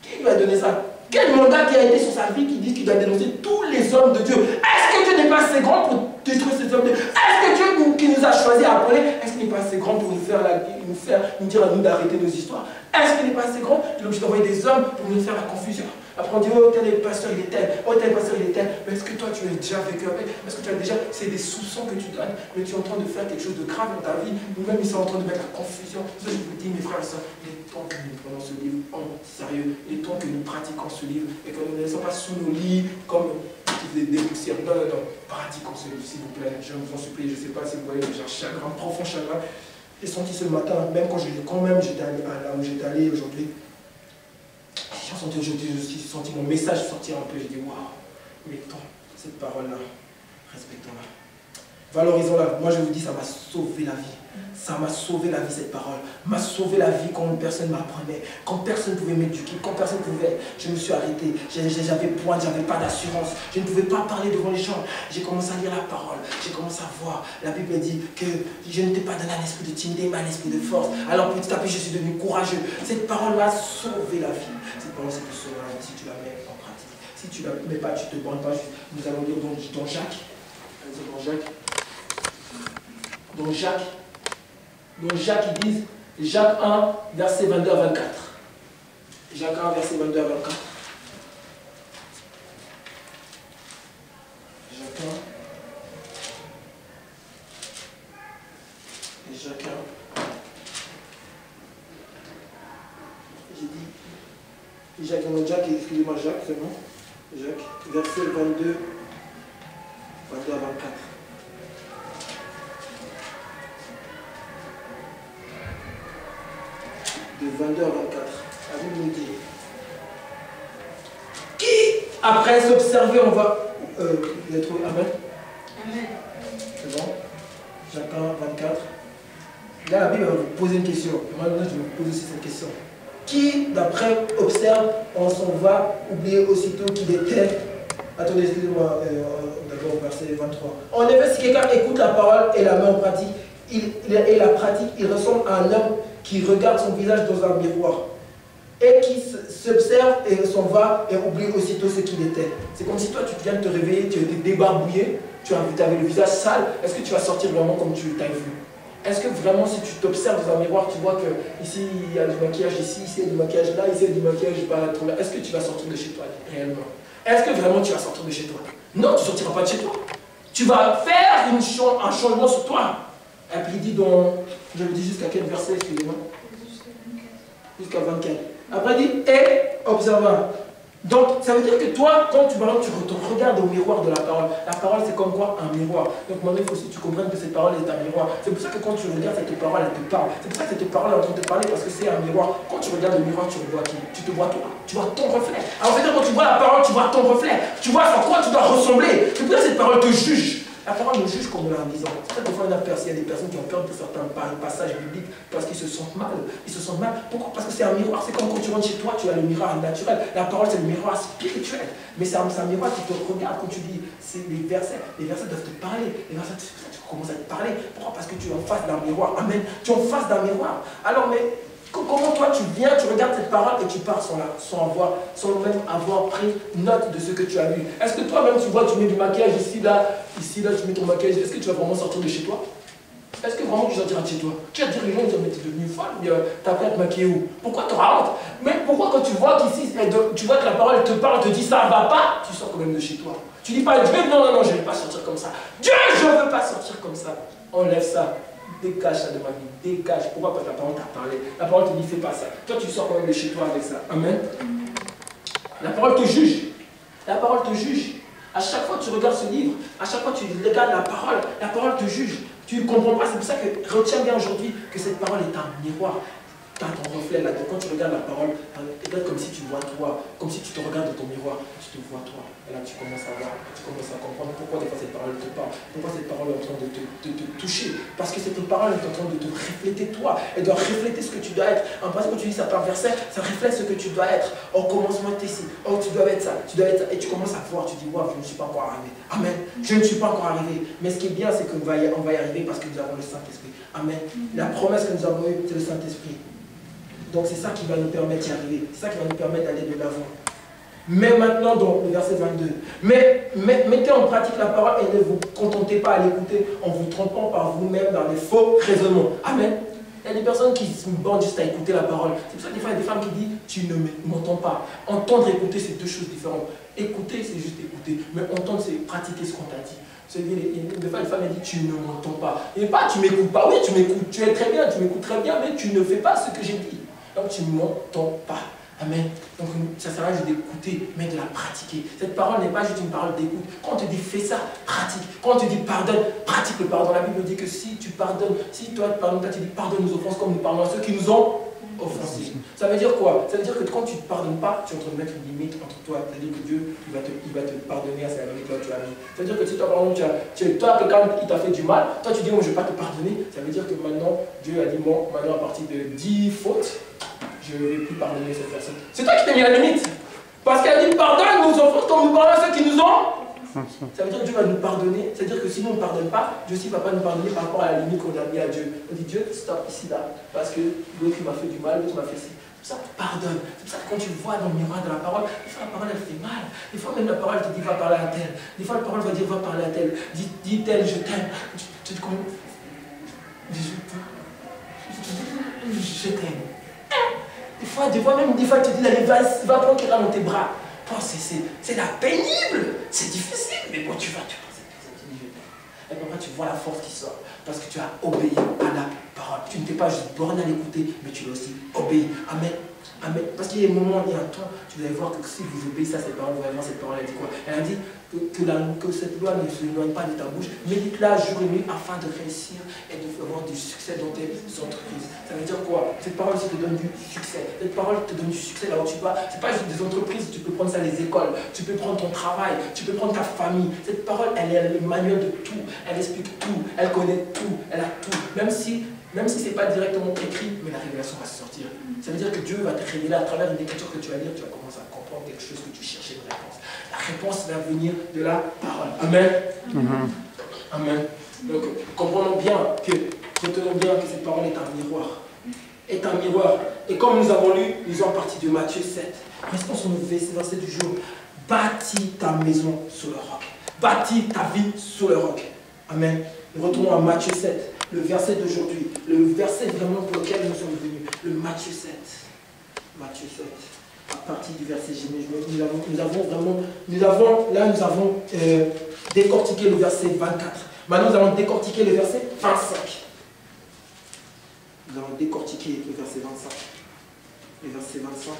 Qui lui a donné ça? Quel mandat qui a été sur sa vie qui dit qu'il doit dénoncer tous les hommes de Dieu? Est-ce que Dieu n'est pas assez grand pour détruire ces hommes de Dieu? Est-ce que Dieu qui nous a choisis à appeler, est-ce qu'il n'est pas assez grand pour nous dire à nous d'arrêter nos histoires? Est-ce qu'il n'est pas assez grand? Il est obligé d'envoyer des hommes pour nous faire la confusion. Après on dit, oh tel est le pasteur, il est tel, oh tel pasteur, il est tel. Mais est-ce que toi tu es déjà vécu avec? Est-ce que tu as déjà, c'est des soupçons que tu donnes, mais tu es en train de faire quelque chose de grave dans ta vie, nous-mêmes ils sont en train de mettre la confusion. Ça je vous dis mes frères et sœurs, il est temps que nous prenons ce livre en sérieux, il est temps que nous pratiquons ce livre et que nous ne laissons pas sous nos lits comme des poussières. Non, pratiquons ce livre s'il vous plaît, je vous en supplie, je ne sais pas si vous voyez, j'ai un chagrin, profond chagrin. J'ai senti ce matin, même quand j'étais allé là où j'étais allé aujourd'hui, j'ai senti mon message sortir un peu. J'ai dit, waouh, mettons cette parole-là, respectons-la, valorisons-la. Moi, je vous dis, ça m'a sauvé la vie. Ça m'a sauvé la vie, cette parole. M'a sauvé la vie quand personne ne m'apprenait, quand personne ne pouvait m'éduquer, quand personne ne pouvait. Je me suis arrêté. J'avais pointe, j'avais pas d'assurance. Je ne pouvais pas parler devant les gens. J'ai commencé à lire la parole. J'ai commencé à voir. La Bible dit que je n'étais pas donné un esprit de timidité, mais un esprit de force. Alors petit à petit, je suis devenu courageux. Cette parole m'a sauvé la vie. Cette parole, c'est pour sauver la vie si tu la mets en pratique. Si tu ne la mets pas, tu ne te branles pas. Nous allons lire dans Jacques. Dans Jacques, ils disent, Jacques 1, verset 22 à 24. Jacques 1, verset 22 à 24. Jacques 1. Et Jacques 1. J'ai dit, Jacques, excusez-moi Jacques, c'est bon. Jacques, verset 22 à 24. De 22 à 24. La Bible nous dit. Qui, après s'observer, on va. Vous trouvé Amen. Amen. C'est bon. Jacques 1, 24. Là, la Bible va vous poser une question. Moi, je vais vous poser aussi cette question. Qui, d'après, observe, on s'en va oublier aussitôt qu'il était. Attendez, excusez-moi, d'abord au verset 23. En effet, si quelqu'un écoute la parole et la met en pratique, et la pratique, il ressemble à un homme qui regarde son visage dans un miroir et qui s'observe et s'en va et oublie aussitôt ce qu'il était. C'est comme si toi, tu viens de te réveiller, tu as été débarbouillé, tu avais le visage sale. Est-ce que tu vas sortir vraiment comme tu t'as vu? Est-ce que vraiment, si tu t'observes dans un miroir, tu vois que ici il y a du maquillage, ici il y a du maquillage là, ici il y a du maquillage là, est-ce que tu vas sortir de chez toi réellement? Est-ce que vraiment tu vas sortir de chez toi? Non, tu ne sortiras pas de chez toi. Tu vas faire un changement sur toi. Et puis il dit dans, je le dis jusqu'à quel verset, excusez-moi? Jusqu'à 24. Après il dit, et observa. Donc, ça veut dire que toi, quand tu te regardes au miroir de la parole c'est comme quoi? Un miroir. Donc, maintenant, il faut aussi que tu comprennes que cette parole est un miroir. C'est pour ça que quand tu regardes cette parole, elle te parle. C'est pour ça que cette parole est en train de te parler, parce que c'est un miroir. Quand tu regardes le miroir, tu vois qui? Tu te vois toi. Tu vois ton reflet. Alors, c'est-à-dire, quand tu vois la parole, tu vois ton reflet. Tu vois à quoi tu dois ressembler. C'est pour ça que cette parole te juge. La parole nous juge comme on l'a dit. C'est pour ça que des fois, il y a des personnes qui ont peur de certains passages bibliques parce qu'ils se sentent mal. Ils se sentent mal. Pourquoi? Parce que c'est un miroir. C'est comme quand tu rentres chez toi, tu as le miroir naturel. La parole, c'est le miroir spirituel. Mais c'est un miroir qui te regarde quand tu dis. C'est les versets. Les versets doivent te parler. Les versets, tu commences à te parler. Pourquoi? Parce que tu es en face d'un miroir. Amen. Tu es en face d'un miroir. Alors, mais comment toi tu viens, tu regardes cette parole et tu pars sans même avoir pris note de ce que tu as vu? Est-ce que toi-même tu vois, tu mets du maquillage ici, là, tu mets ton maquillage, est-ce que tu vas vraiment sortir de chez toi? Est-ce que vraiment tu sortiras de chez toi? Tu vas dire les gens, ils disent, mais tu es devenu folle, tu as appris à te maquiller où? Pourquoi tu auras honte? Mais pourquoi quand tu vois qu'ici, tu vois que la parole te parle, te dit ça va pas, tu sors quand même de chez toi? Tu dis pas, Dieu, non, je ne vais pas sortir comme ça. Dieu, je ne veux pas sortir comme ça. Enlève ça. Dégage ça de ma vie, dégage. Pourquoi? Parce que la parole t'a parlé. La parole te dit, fais pas ça. Toi, tu sors quand même de chez toi avec ça. Amen. La parole te juge. La parole te juge. À chaque fois que tu regardes ce livre, à chaque fois que tu regardes la parole te juge. Tu ne comprends pas. C'est pour ça que retiens bien aujourd'hui que cette parole est un miroir. Tu as ton reflet là. Quand tu regardes la parole, regarde comme si tu vois toi, comme si tu te regardes dans ton miroir, tu te vois toi. Et là, tu commences à voir, tu commences à comprendre pourquoi des fois cette parole te parle, pourquoi cette parole est en train de te toucher. Parce que cette parole est en train de te refléter toi. Elle doit refléter ce que tu dois être. En principe, quand tu dis ça par verset, ça reflète ce que tu dois être. Au commencement, tu es ici. Oh, tu dois être ça, tu dois être ça. Et tu commences à voir, tu dis, waouh, je ne suis pas encore arrivé. Amen. Je ne suis pas encore arrivé. Mais ce qui est bien, c'est qu'on va y arriver parce que nous avons le Saint-Esprit. Amen. La promesse que nous avons eue, c'est le Saint-Esprit. Donc c'est ça qui va nous permettre d'y arriver. C'est ça qui va nous permettre d'aller de l'avant. Mais maintenant, dans le verset 22, mais mettez en pratique la parole et ne vous contentez pas à l'écouter en vous trompant par vous-même dans les faux raisonnements. Amen. Il y a des personnes qui se bornent juste à écouter la parole. C'est pour ça que des fois, il y a des femmes qui disent, tu ne m'entends pas. Entendre et écouter, c'est deux choses différentes. Écouter, c'est juste écouter. Mais entendre, c'est pratiquer ce qu'on t'a dit. Des fois, une femme dit, tu ne m'entends pas. Et pas, tu m'écoutes pas. Oui, tu m'écoutes, tu es très bien, tu m'écoutes très bien, mais tu ne fais pas ce que j'ai dit. Donc, tu ne m'entends pas. Amen. Donc, ça sert à rien juste d'écouter, mais de la pratiquer. Cette parole n'est pas juste une parole d'écoute. Quand on te dit fais ça, pratique. Quand on te dit pardonne, pratique le pardon. La Bible dit que si tu pardonnes, si toi tu pardonnes, tu dis pardonne nos offenses comme nous pardonnons à ceux qui nous ont offensés. Ça veut dire quoi? Ça veut dire que quand tu ne pardonnes pas, tu es en train de mettre une limite entre toi. C'est-à-dire que Dieu il va te pardonner à sa limite que tu as mis. Ça veut dire que si toi, par exemple, toi quelqu'un qui t'a fait du mal, toi tu dis, oh, je ne vais pas te pardonner. Ça veut dire que maintenant, Dieu a dit, bon, maintenant à partir de 10 fautes, je ne vais plus pardonner cette personne. C'est toi qui t'es mis à la limite. Parce qu'elle a dit pardonne nos offenses comme nous pardonnons à ceux qui nous ont. Ça veut dire que Dieu va nous pardonner. Ça veut dire que si nous ne pardonnons pas, Dieu aussi ne va pas nous pardonner par rapport à la limite qu'on a mis à Dieu. On dit Dieu, stop ici là. Parce que l'autre m'a fait du mal, l'autre m'a fait ci. C'est pour ça que pardonne. C'est pour ça que quand tu vois dans le miroir de la parole, des fois la parole elle fait mal. Des fois même la parole te dit va parler à tel. Des fois la parole va dire va parler à tel. Dis tel, je t'aime. Je t'aime. Des fois même, tu te dis, allez, va prendre quelqu'un dans tes bras. Bon, c'est la pénible, c'est difficile, mais bon, tu vas, tu penses, et après tu vois la force qui sort, parce que tu as obéi à la parole. Tu ne t'es pas juste borné à l'écouter, mais tu l'as aussi obéi. Amen. Amen. Parce qu'il y a un moment, il y a un temps, tu vas voir que si vous obéissez à cette parole, vraiment cette parole, elle dit quoi? Elle a dit que cette loi ne se éloigne pas de ta bouche, médite-la jour et nuit afin de réussir et de avoir du succès dans tes entreprises. Ça veut dire quoi? Cette parole aussi te donne du succès. Cette parole te donne du succès là où tu vas. Ce n'est pas juste des entreprises, tu peux prendre ça les écoles, tu peux prendre ton travail, tu peux prendre ta famille. Cette parole, elle est le manuel de tout, elle explique tout, elle connaît tout, elle a tout. Même Même si ce n'est pas directement écrit, mais la révélation va se sortir. Ça veut dire que Dieu va te révéler à travers une écriture que tu vas lire, tu vas commencer à comprendre quelque chose que tu cherchais, une réponse. La réponse va venir de la parole. Amen. Amen. Donc, comprenons bien retenons bien que cette parole est un miroir. Est un miroir. Et comme nous avons lu, nous sommes partis de Matthieu 7. Restons sur le verset du jour. Bâtis ta maison sur le roc. Bâtis ta vie sur le roc. Amen. Nous retournons à Matthieu 7, le verset d'aujourd'hui. Le verset vraiment pour lequel nous sommes venus. Le Matthieu 7. Matthieu 7. À partir du verset G. Nous avons décortiqué le verset 24. Maintenant, nous allons décortiquer le verset 25. Nous allons décortiquer le verset 25. Le verset 25.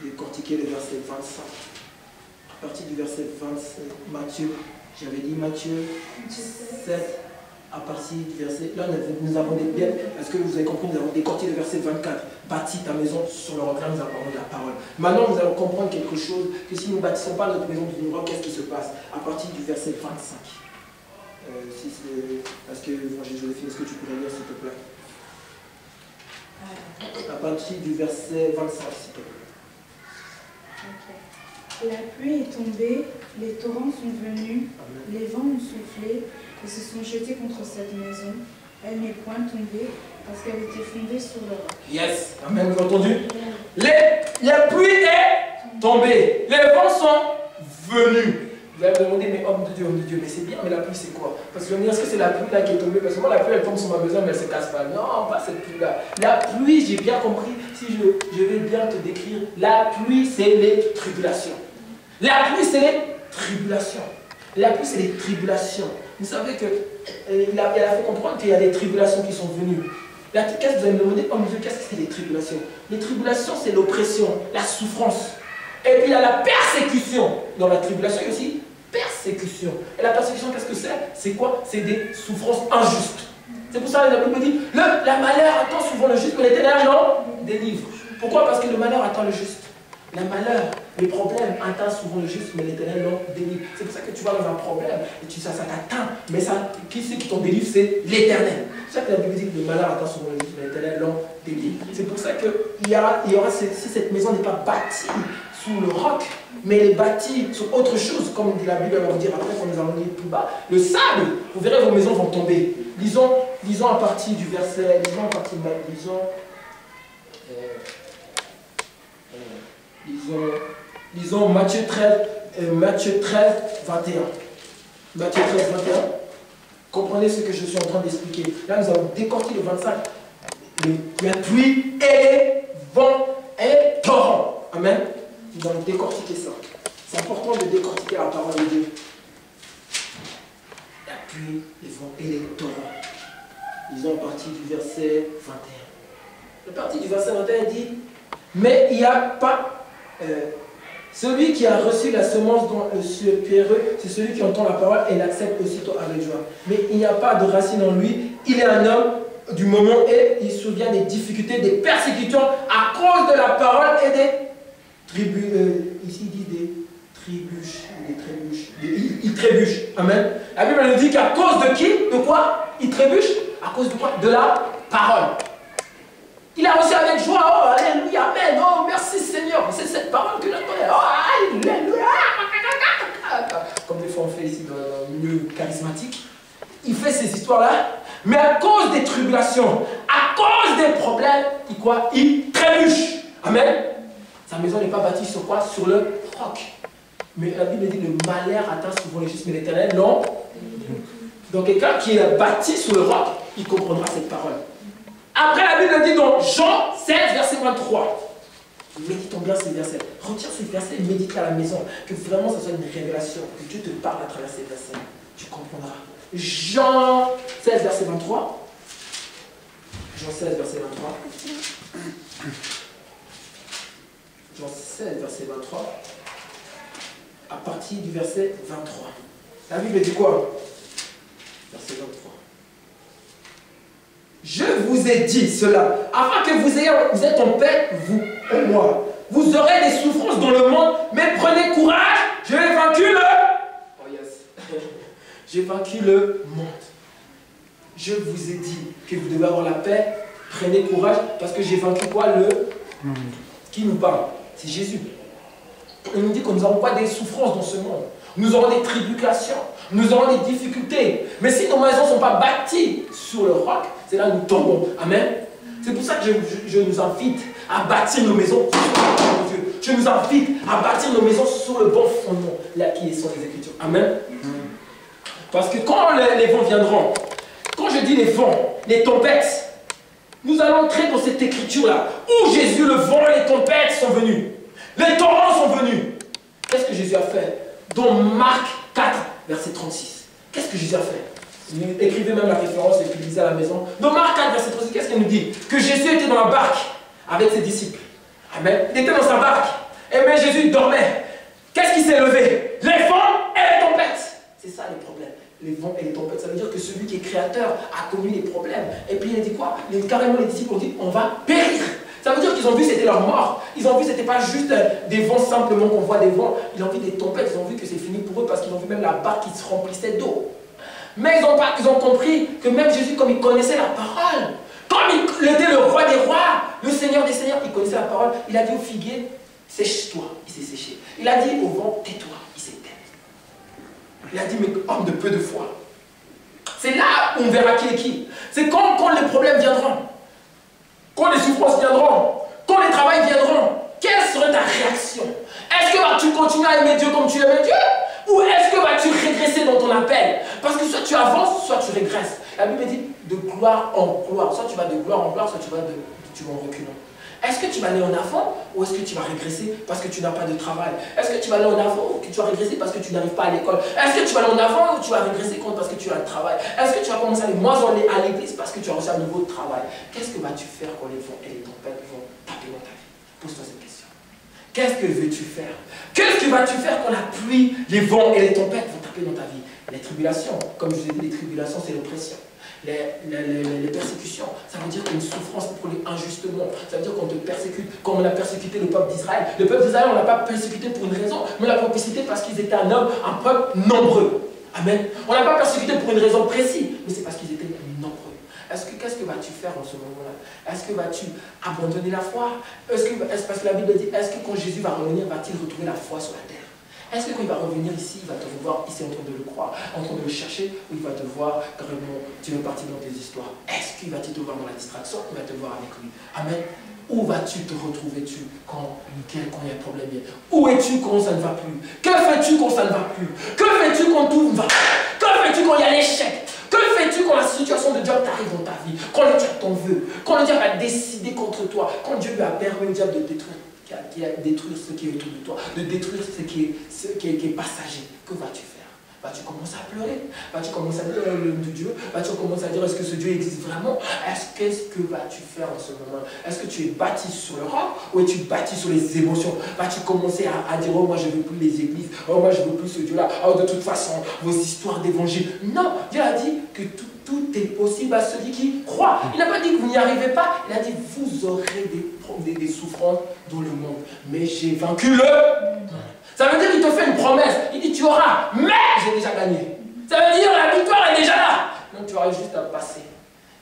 Décortiquer le verset 25. À partir du verset 25, Matthieu, j'avais dit Matthieu 7. À partir du verset, là nous avons des biens, est-ce que vous avez compris, nous avons décortiqué le verset 24, bâtis ta maison sur le roc, là nous avons parlé de la parole. Maintenant nous allons comprendre quelque chose, que si nous ne bâtissons pas notre maison sur le roc, qu'est-ce qui se passe? À partir du verset 25. Est-ce que, Joséphine, est-ce que tu pourrais lire s'il te plaît? À partir du verset 25, s'il te plaît. Okay. La pluie est tombée, les torrents sont venus, Amen. Les vents ont soufflé et se sont jetés contre cette maison. Elle n'est point tombée parce qu'elle était fondée sur le roc. Yes, Amen, vous avez entendu? La pluie est tombée, les vents sont venus. Vous allez me demander, mais homme de Dieu, mais c'est bien, mais la pluie c'est quoi? Parce que je me dis, est-ce que c'est la pluie là qui est tombée? Parce que moi la pluie elle tombe sur ma maison mais elle ne se casse pas. Non, pas cette pluie là. La pluie, j'ai bien compris, si je vais bien te décrire, la pluie c'est les tribulations. La pluie c'est les tribulations. La pluie c'est les tribulations. Vous savez qu'elle a fait comprendre qu'il y a des tribulations qui sont venues. Qu'est-ce que vous allez me demander, homme de Dieu, qu'est-ce que c'est les tribulations? Les tribulations c'est l'oppression, la souffrance. Et puis il y a la persécution. Dans la tribulation, il y a aussi persécution. Et la persécution, qu'est-ce que c'est? C'est quoi? C'est des souffrances injustes. C'est pour ça que la Bible dit, la malheur attend souvent le juste, mais l'Éternel l'en délivre. Pourquoi? Parce que le malheur attend le juste. Le malheur, les problèmes atteignent souvent le juste, mais l'Éternel l'en délivre. C'est pour ça que tu vas dans un problème, et ça t'atteint. Mais ça, qui c'est qui t'en délivre? C'est l'Éternel. C'est pour ça que la Bible dit que le malheur attend souvent le juste, mais l'Éternel l'en délivre. C'est pour ça qu'il y aura, si cette maison n'est pas bâtie sous le roc, mais elle est bâtie sur autre chose, comme la Bible va vous dire après quand nous allons lire plus bas. Le sable, vous verrez, vos maisons vont tomber. Lisons à partir du verset, lisons Matthieu 13, 21. Matthieu 13, 21. Comprenez ce que je suis en train d'expliquer. Là, nous allons décortiquer le 25. La pluie et les vents et les torrents. Amen. Nous allons décortiquer ça. C'est important de décortiquer la parole de Dieu. La pluie, les vents et les torrents. Ils ont parti du verset 21. La partie du verset 21 dit, mais il n'y a pas... celui qui a reçu la semence dans le ciel pierreux, c'est celui qui entend la parole et l'accepte aussitôt avec joie. Mais il n'y a pas de racine en lui. Il est un homme du moment et il se souvient des difficultés, des persécutions à cause de la parole et des ici il dit des trébuches. Il trébuche. Amen. La Bible nous dit qu'à cause de qui? De quoi? Il trébuche? À cause de quoi? De la parole. Il a reçu avec joie. Oh, alléluia, amen. Oh, merci Seigneur. C'est cette parole que j'entendais. Oh, alléluia. Comme des fois on fait ici dans le milieu charismatique. Il fait ces histoires-là. Mais à cause des tribulations, à cause des problèmes, il trébuche. Amen. Sa maison n'est pas bâtie sur quoi? Sur le roc. Mais la Bible dit que le malheur atteint souvent les justes, mais l'Éternel non. Donc quelqu'un qui est bâti sur le roc, il comprendra cette parole. Après la Bible dit dans Jean 16, verset 23. Méditons bien ces versets. Retire ces versets et médite à la maison. Que vraiment ça soit une révélation. Que Dieu te parle à travers ces versets. Tu comprendras. Jean 16, verset 23. Jean 16, verset 23. Jean 16, verset 23. À partir du verset 23. La Bible dit quoi? Verset 23. Je vous ai dit cela, afin que vous êtes en paix, vous et moi. Vous aurez des souffrances dans le monde, mais prenez courage, j'ai vaincu le... Oh yes. J'ai vaincu le monde. Je vous ai dit que vous devez avoir la paix. Prenez courage, parce que j'ai vaincu quoi? Le monde. Qui nous parle? C'est Jésus. Il nous dit que nous n'aurons pas des souffrances dans ce monde. Nous aurons des tribulations, nous aurons des difficultés. Mais si nos maisons ne sont pas bâties sur le roc, c'est là que nous tombons. Amen. C'est pour ça que je nous invite à bâtir nos maisons sur le Dieu. Je nous invite à bâtir nos maisons sur le bon fondement, là qui sont les Écritures. Amen. Parce que quand les vents viendront, quand je dis les vents, les tempêtes, nous allons entrer dans cette écriture-là, où Jésus, le vent et les tempêtes sont venus. Les torrents sont venus. Qu'est-ce que Jésus a fait? Dans Marc 4, verset 36. Qu'est-ce que Jésus a fait? Écrivez même la référence et puis lisez à la maison. Dans Marc 4, verset 36, qu'est-ce qu'il nous dit? Que Jésus était dans la barque avec ses disciples. Amen. Il était dans sa barque. Et mais Jésus dormait. Qu'est-ce qui s'est levé? Les vents et les tempêtes. C'est ça le problème. Les vents et les tempêtes. Ça veut dire que celui qui est créateur a connu les problèmes. Et puis il a dit quoi? Carrément les disciples ont dit on va périr. Ça veut dire qu'ils ont vu c'était leur mort. Ils ont vu c'était pas juste des vents simplement qu'on voit des vents. Ils ont vu des tempêtes. Ils ont vu que c'est fini pour eux parce qu'ils ont vu même la barque qui se remplissait d'eau. Mais ils ont compris que même Jésus, comme il connaissait la parole, comme il était le roi des rois, le Seigneur des seigneurs, il connaissait la parole, il a dit au figuier, sèche-toi, il s'est séché. Il a dit au vent, tais-toi, il s'est tait. Il a dit, mais homme de peu de foi. C'est là où on verra qui est qui. C'est quand les problèmes viendront, quand les souffrances viendront, quand les travails viendront, quelle serait ta réaction? Est-ce que vas-tu continuer à aimer Dieu comme tu aimais Dieu? Ou est-ce que vas-tu régresser dans ton appel? Parce que soit tu avances, soit tu régresses. La Bible dit de gloire en gloire. Soit tu vas de gloire en gloire, soit tu vas en reculant. Est-ce que tu vas aller en avant ou est-ce que tu vas régresser parce que tu n'as pas de travail? Est-ce que tu vas aller en avant ou que tu vas régresser parce que tu n'arrives pas à l'école? Est-ce que tu vas aller en avant ou tu vas régresser parce que tu as le travail? Est-ce que tu vas commencer à aller moins à l'église parce que tu as reçu un nouveau travail? Qu'est-ce que vas-tu faire quand les vents et les tempêtes vont taper dans ta vie? Pose-toi cette question. Qu'est-ce que veux-tu faire? Qu'est-ce que vas-tu faire quand la pluie, les vents et les tempêtes vont taper dans ta vie? Les tribulations, comme je vous ai dit, les tribulations, c'est l'oppression. Les persécutions, ça veut dire qu'une souffrance pour les injustement. Ça veut dire qu'on te persécute, comme on a persécuté le peuple d'Israël. Le peuple d'Israël, on ne l'a pas persécuté pour une raison, mais on l'a persécuté parce qu'ils étaient un peuple nombreux. Amen. On ne l'a pas persécuté pour une raison précise, mais c'est parce qu'ils étaient nombreux. Qu'est-ce que vas-tu faire en ce moment-là? Est-ce que vas-tu abandonner la foi? Parce que la Bible dit, est-ce que quand Jésus va revenir, va-t-il retrouver la foi sur la terre? Est-ce que quand il va revenir ici, il va te revoir ici en train de le croire, en train de le chercher, ou il va te voir carrément, tu veux partir dans tes histoires? Est-ce qu'il va te voir dans la distraction, ou il va te voir avec lui? Amen. Où vas-tu te retrouver-tu quand il y a un problème? Où es-tu quand ça ne va plus? Que fais-tu quand ça ne va plus? Que fais-tu quand tout va? Que fais-tu quand il y a l'échec? Que fais-tu quand la situation de Job t'arrive dans ta vie? Quand le diable t'en veut? Quand le diable a décidé contre toi? Quand Dieu lui a permis le diable de détruire, qui a détruire ce qui est autour de toi, de détruire ce qui est passager? Que vas-tu faire? Vas-tu commencer à pleurer? Vas-tu commencer à dire le nom de Dieu? Vas-tu commencer à dire est-ce que ce Dieu existe vraiment? Qu'est-ce que vas-tu faire en ce moment? Est-ce que tu es bâti sur le roc ou es-tu bâti sur les émotions? Vas-tu commencer à dire oh moi je ne veux plus les églises, oh moi je ne veux plus ce Dieu-là, oh de toute façon vos histoires d'évangile? Non, Dieu a dit que tout est possible à celui qui croit. Il n'a pas dit que vous n'y arrivez pas, il a dit vous aurez des souffrances dans le monde, mais j'ai vaincu le monde. Ça veut dire qu'il te fait une promesse. Il dit tu auras, mais j'ai déjà gagné. Ça veut dire la victoire est déjà là. Donc tu auras juste à passer.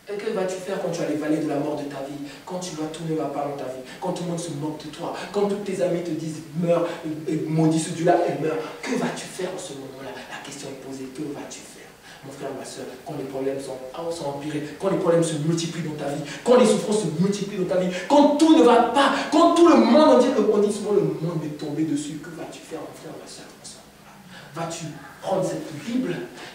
Et que vas-tu faire quand tu as les vallées de la mort de ta vie? Quand tu vois tout ne va pas dans ta vie? Quand tout le monde se moque de toi? Quand tous tes amis te disent meurs et maudis ce Dieu-là et meurs? Que vas-tu faire en ce moment-là? La question est posée. Que vas-tu faire? Mon frère, ma soeur, quand les problèmes sont empirés, quand les problèmes se multiplient dans ta vie, quand les souffrances se multiplient dans ta vie, quand tout ne va pas, quand tout le monde, on dit souvent le monde est tombé dessus, que vas-tu faire, mon frère, ma soeur? Vas-tu prendre cette Bible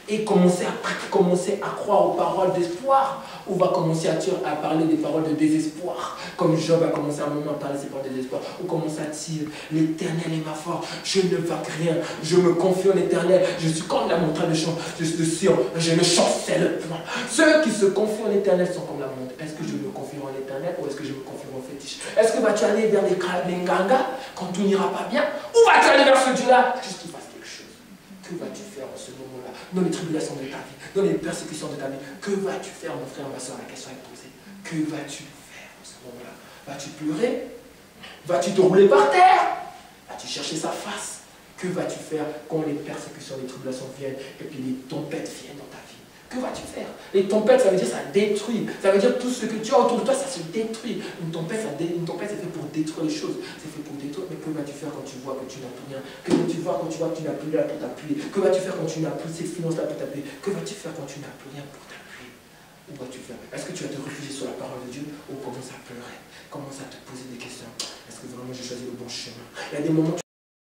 et commencer à croire aux paroles d'espoir, ou va commencer à parler des paroles de désespoir, comme Job a commencé à un moment à parler des paroles de désespoir, ou commencer à dire l'Éternel est ma force, je ne vainque rien, je me confie en l'Éternel, je suis comme la montagne de Sion, je ne chancelle point. Ceux qui se confient en l'Éternel sont comme la montagne. Est-ce que je me confie en l'Éternel ou est-ce que je me confie en fétiche? Est-ce que vas-tu aller vers les Nganga quand tout n'ira pas bien, ou vas-tu aller vers ce Dieu-là juste qu'il fasse quelque chose? Que vas-tu faire en ce moment-là, dans les tribulations de ta vie, dans les persécutions de ta vie? Que vas-tu faire, mon frère, ma soeur? La question est posée. Que vas-tu faire en ce moment-là? Vas-tu pleurer Vas-tu te rouler par terre? Vas-tu chercher sa face? Que vas-tu faire quand les persécutions, les tribulations viennent et puis les tempêtes viennent dans ta vie? Que vas-tu faire? Les tempêtes, ça veut dire ça détruit. Ça veut dire tout ce que tu as autour de toi, ça se détruit. Une tempête, c'est fait pour détruire les choses. C'est fait pour détruire. Mais que vas-tu faire quand tu vois que tu n'as plus rien? Que vas-tu faire quand tu vois que tu n'as plus rien pour t'appuyer? Que vas-tu faire quand tu n'as plus ces finances-là pour t'appuyer? Que vas-tu faire quand tu n'as plus rien pour t'appuyer? Où vas-tu faire? Est-ce que tu vas te réfugier sur la parole de Dieu ou commence à pleurer? Commence à te poser des questions. Est-ce que vraiment j'ai choisi le bon chemin? Il y a des moments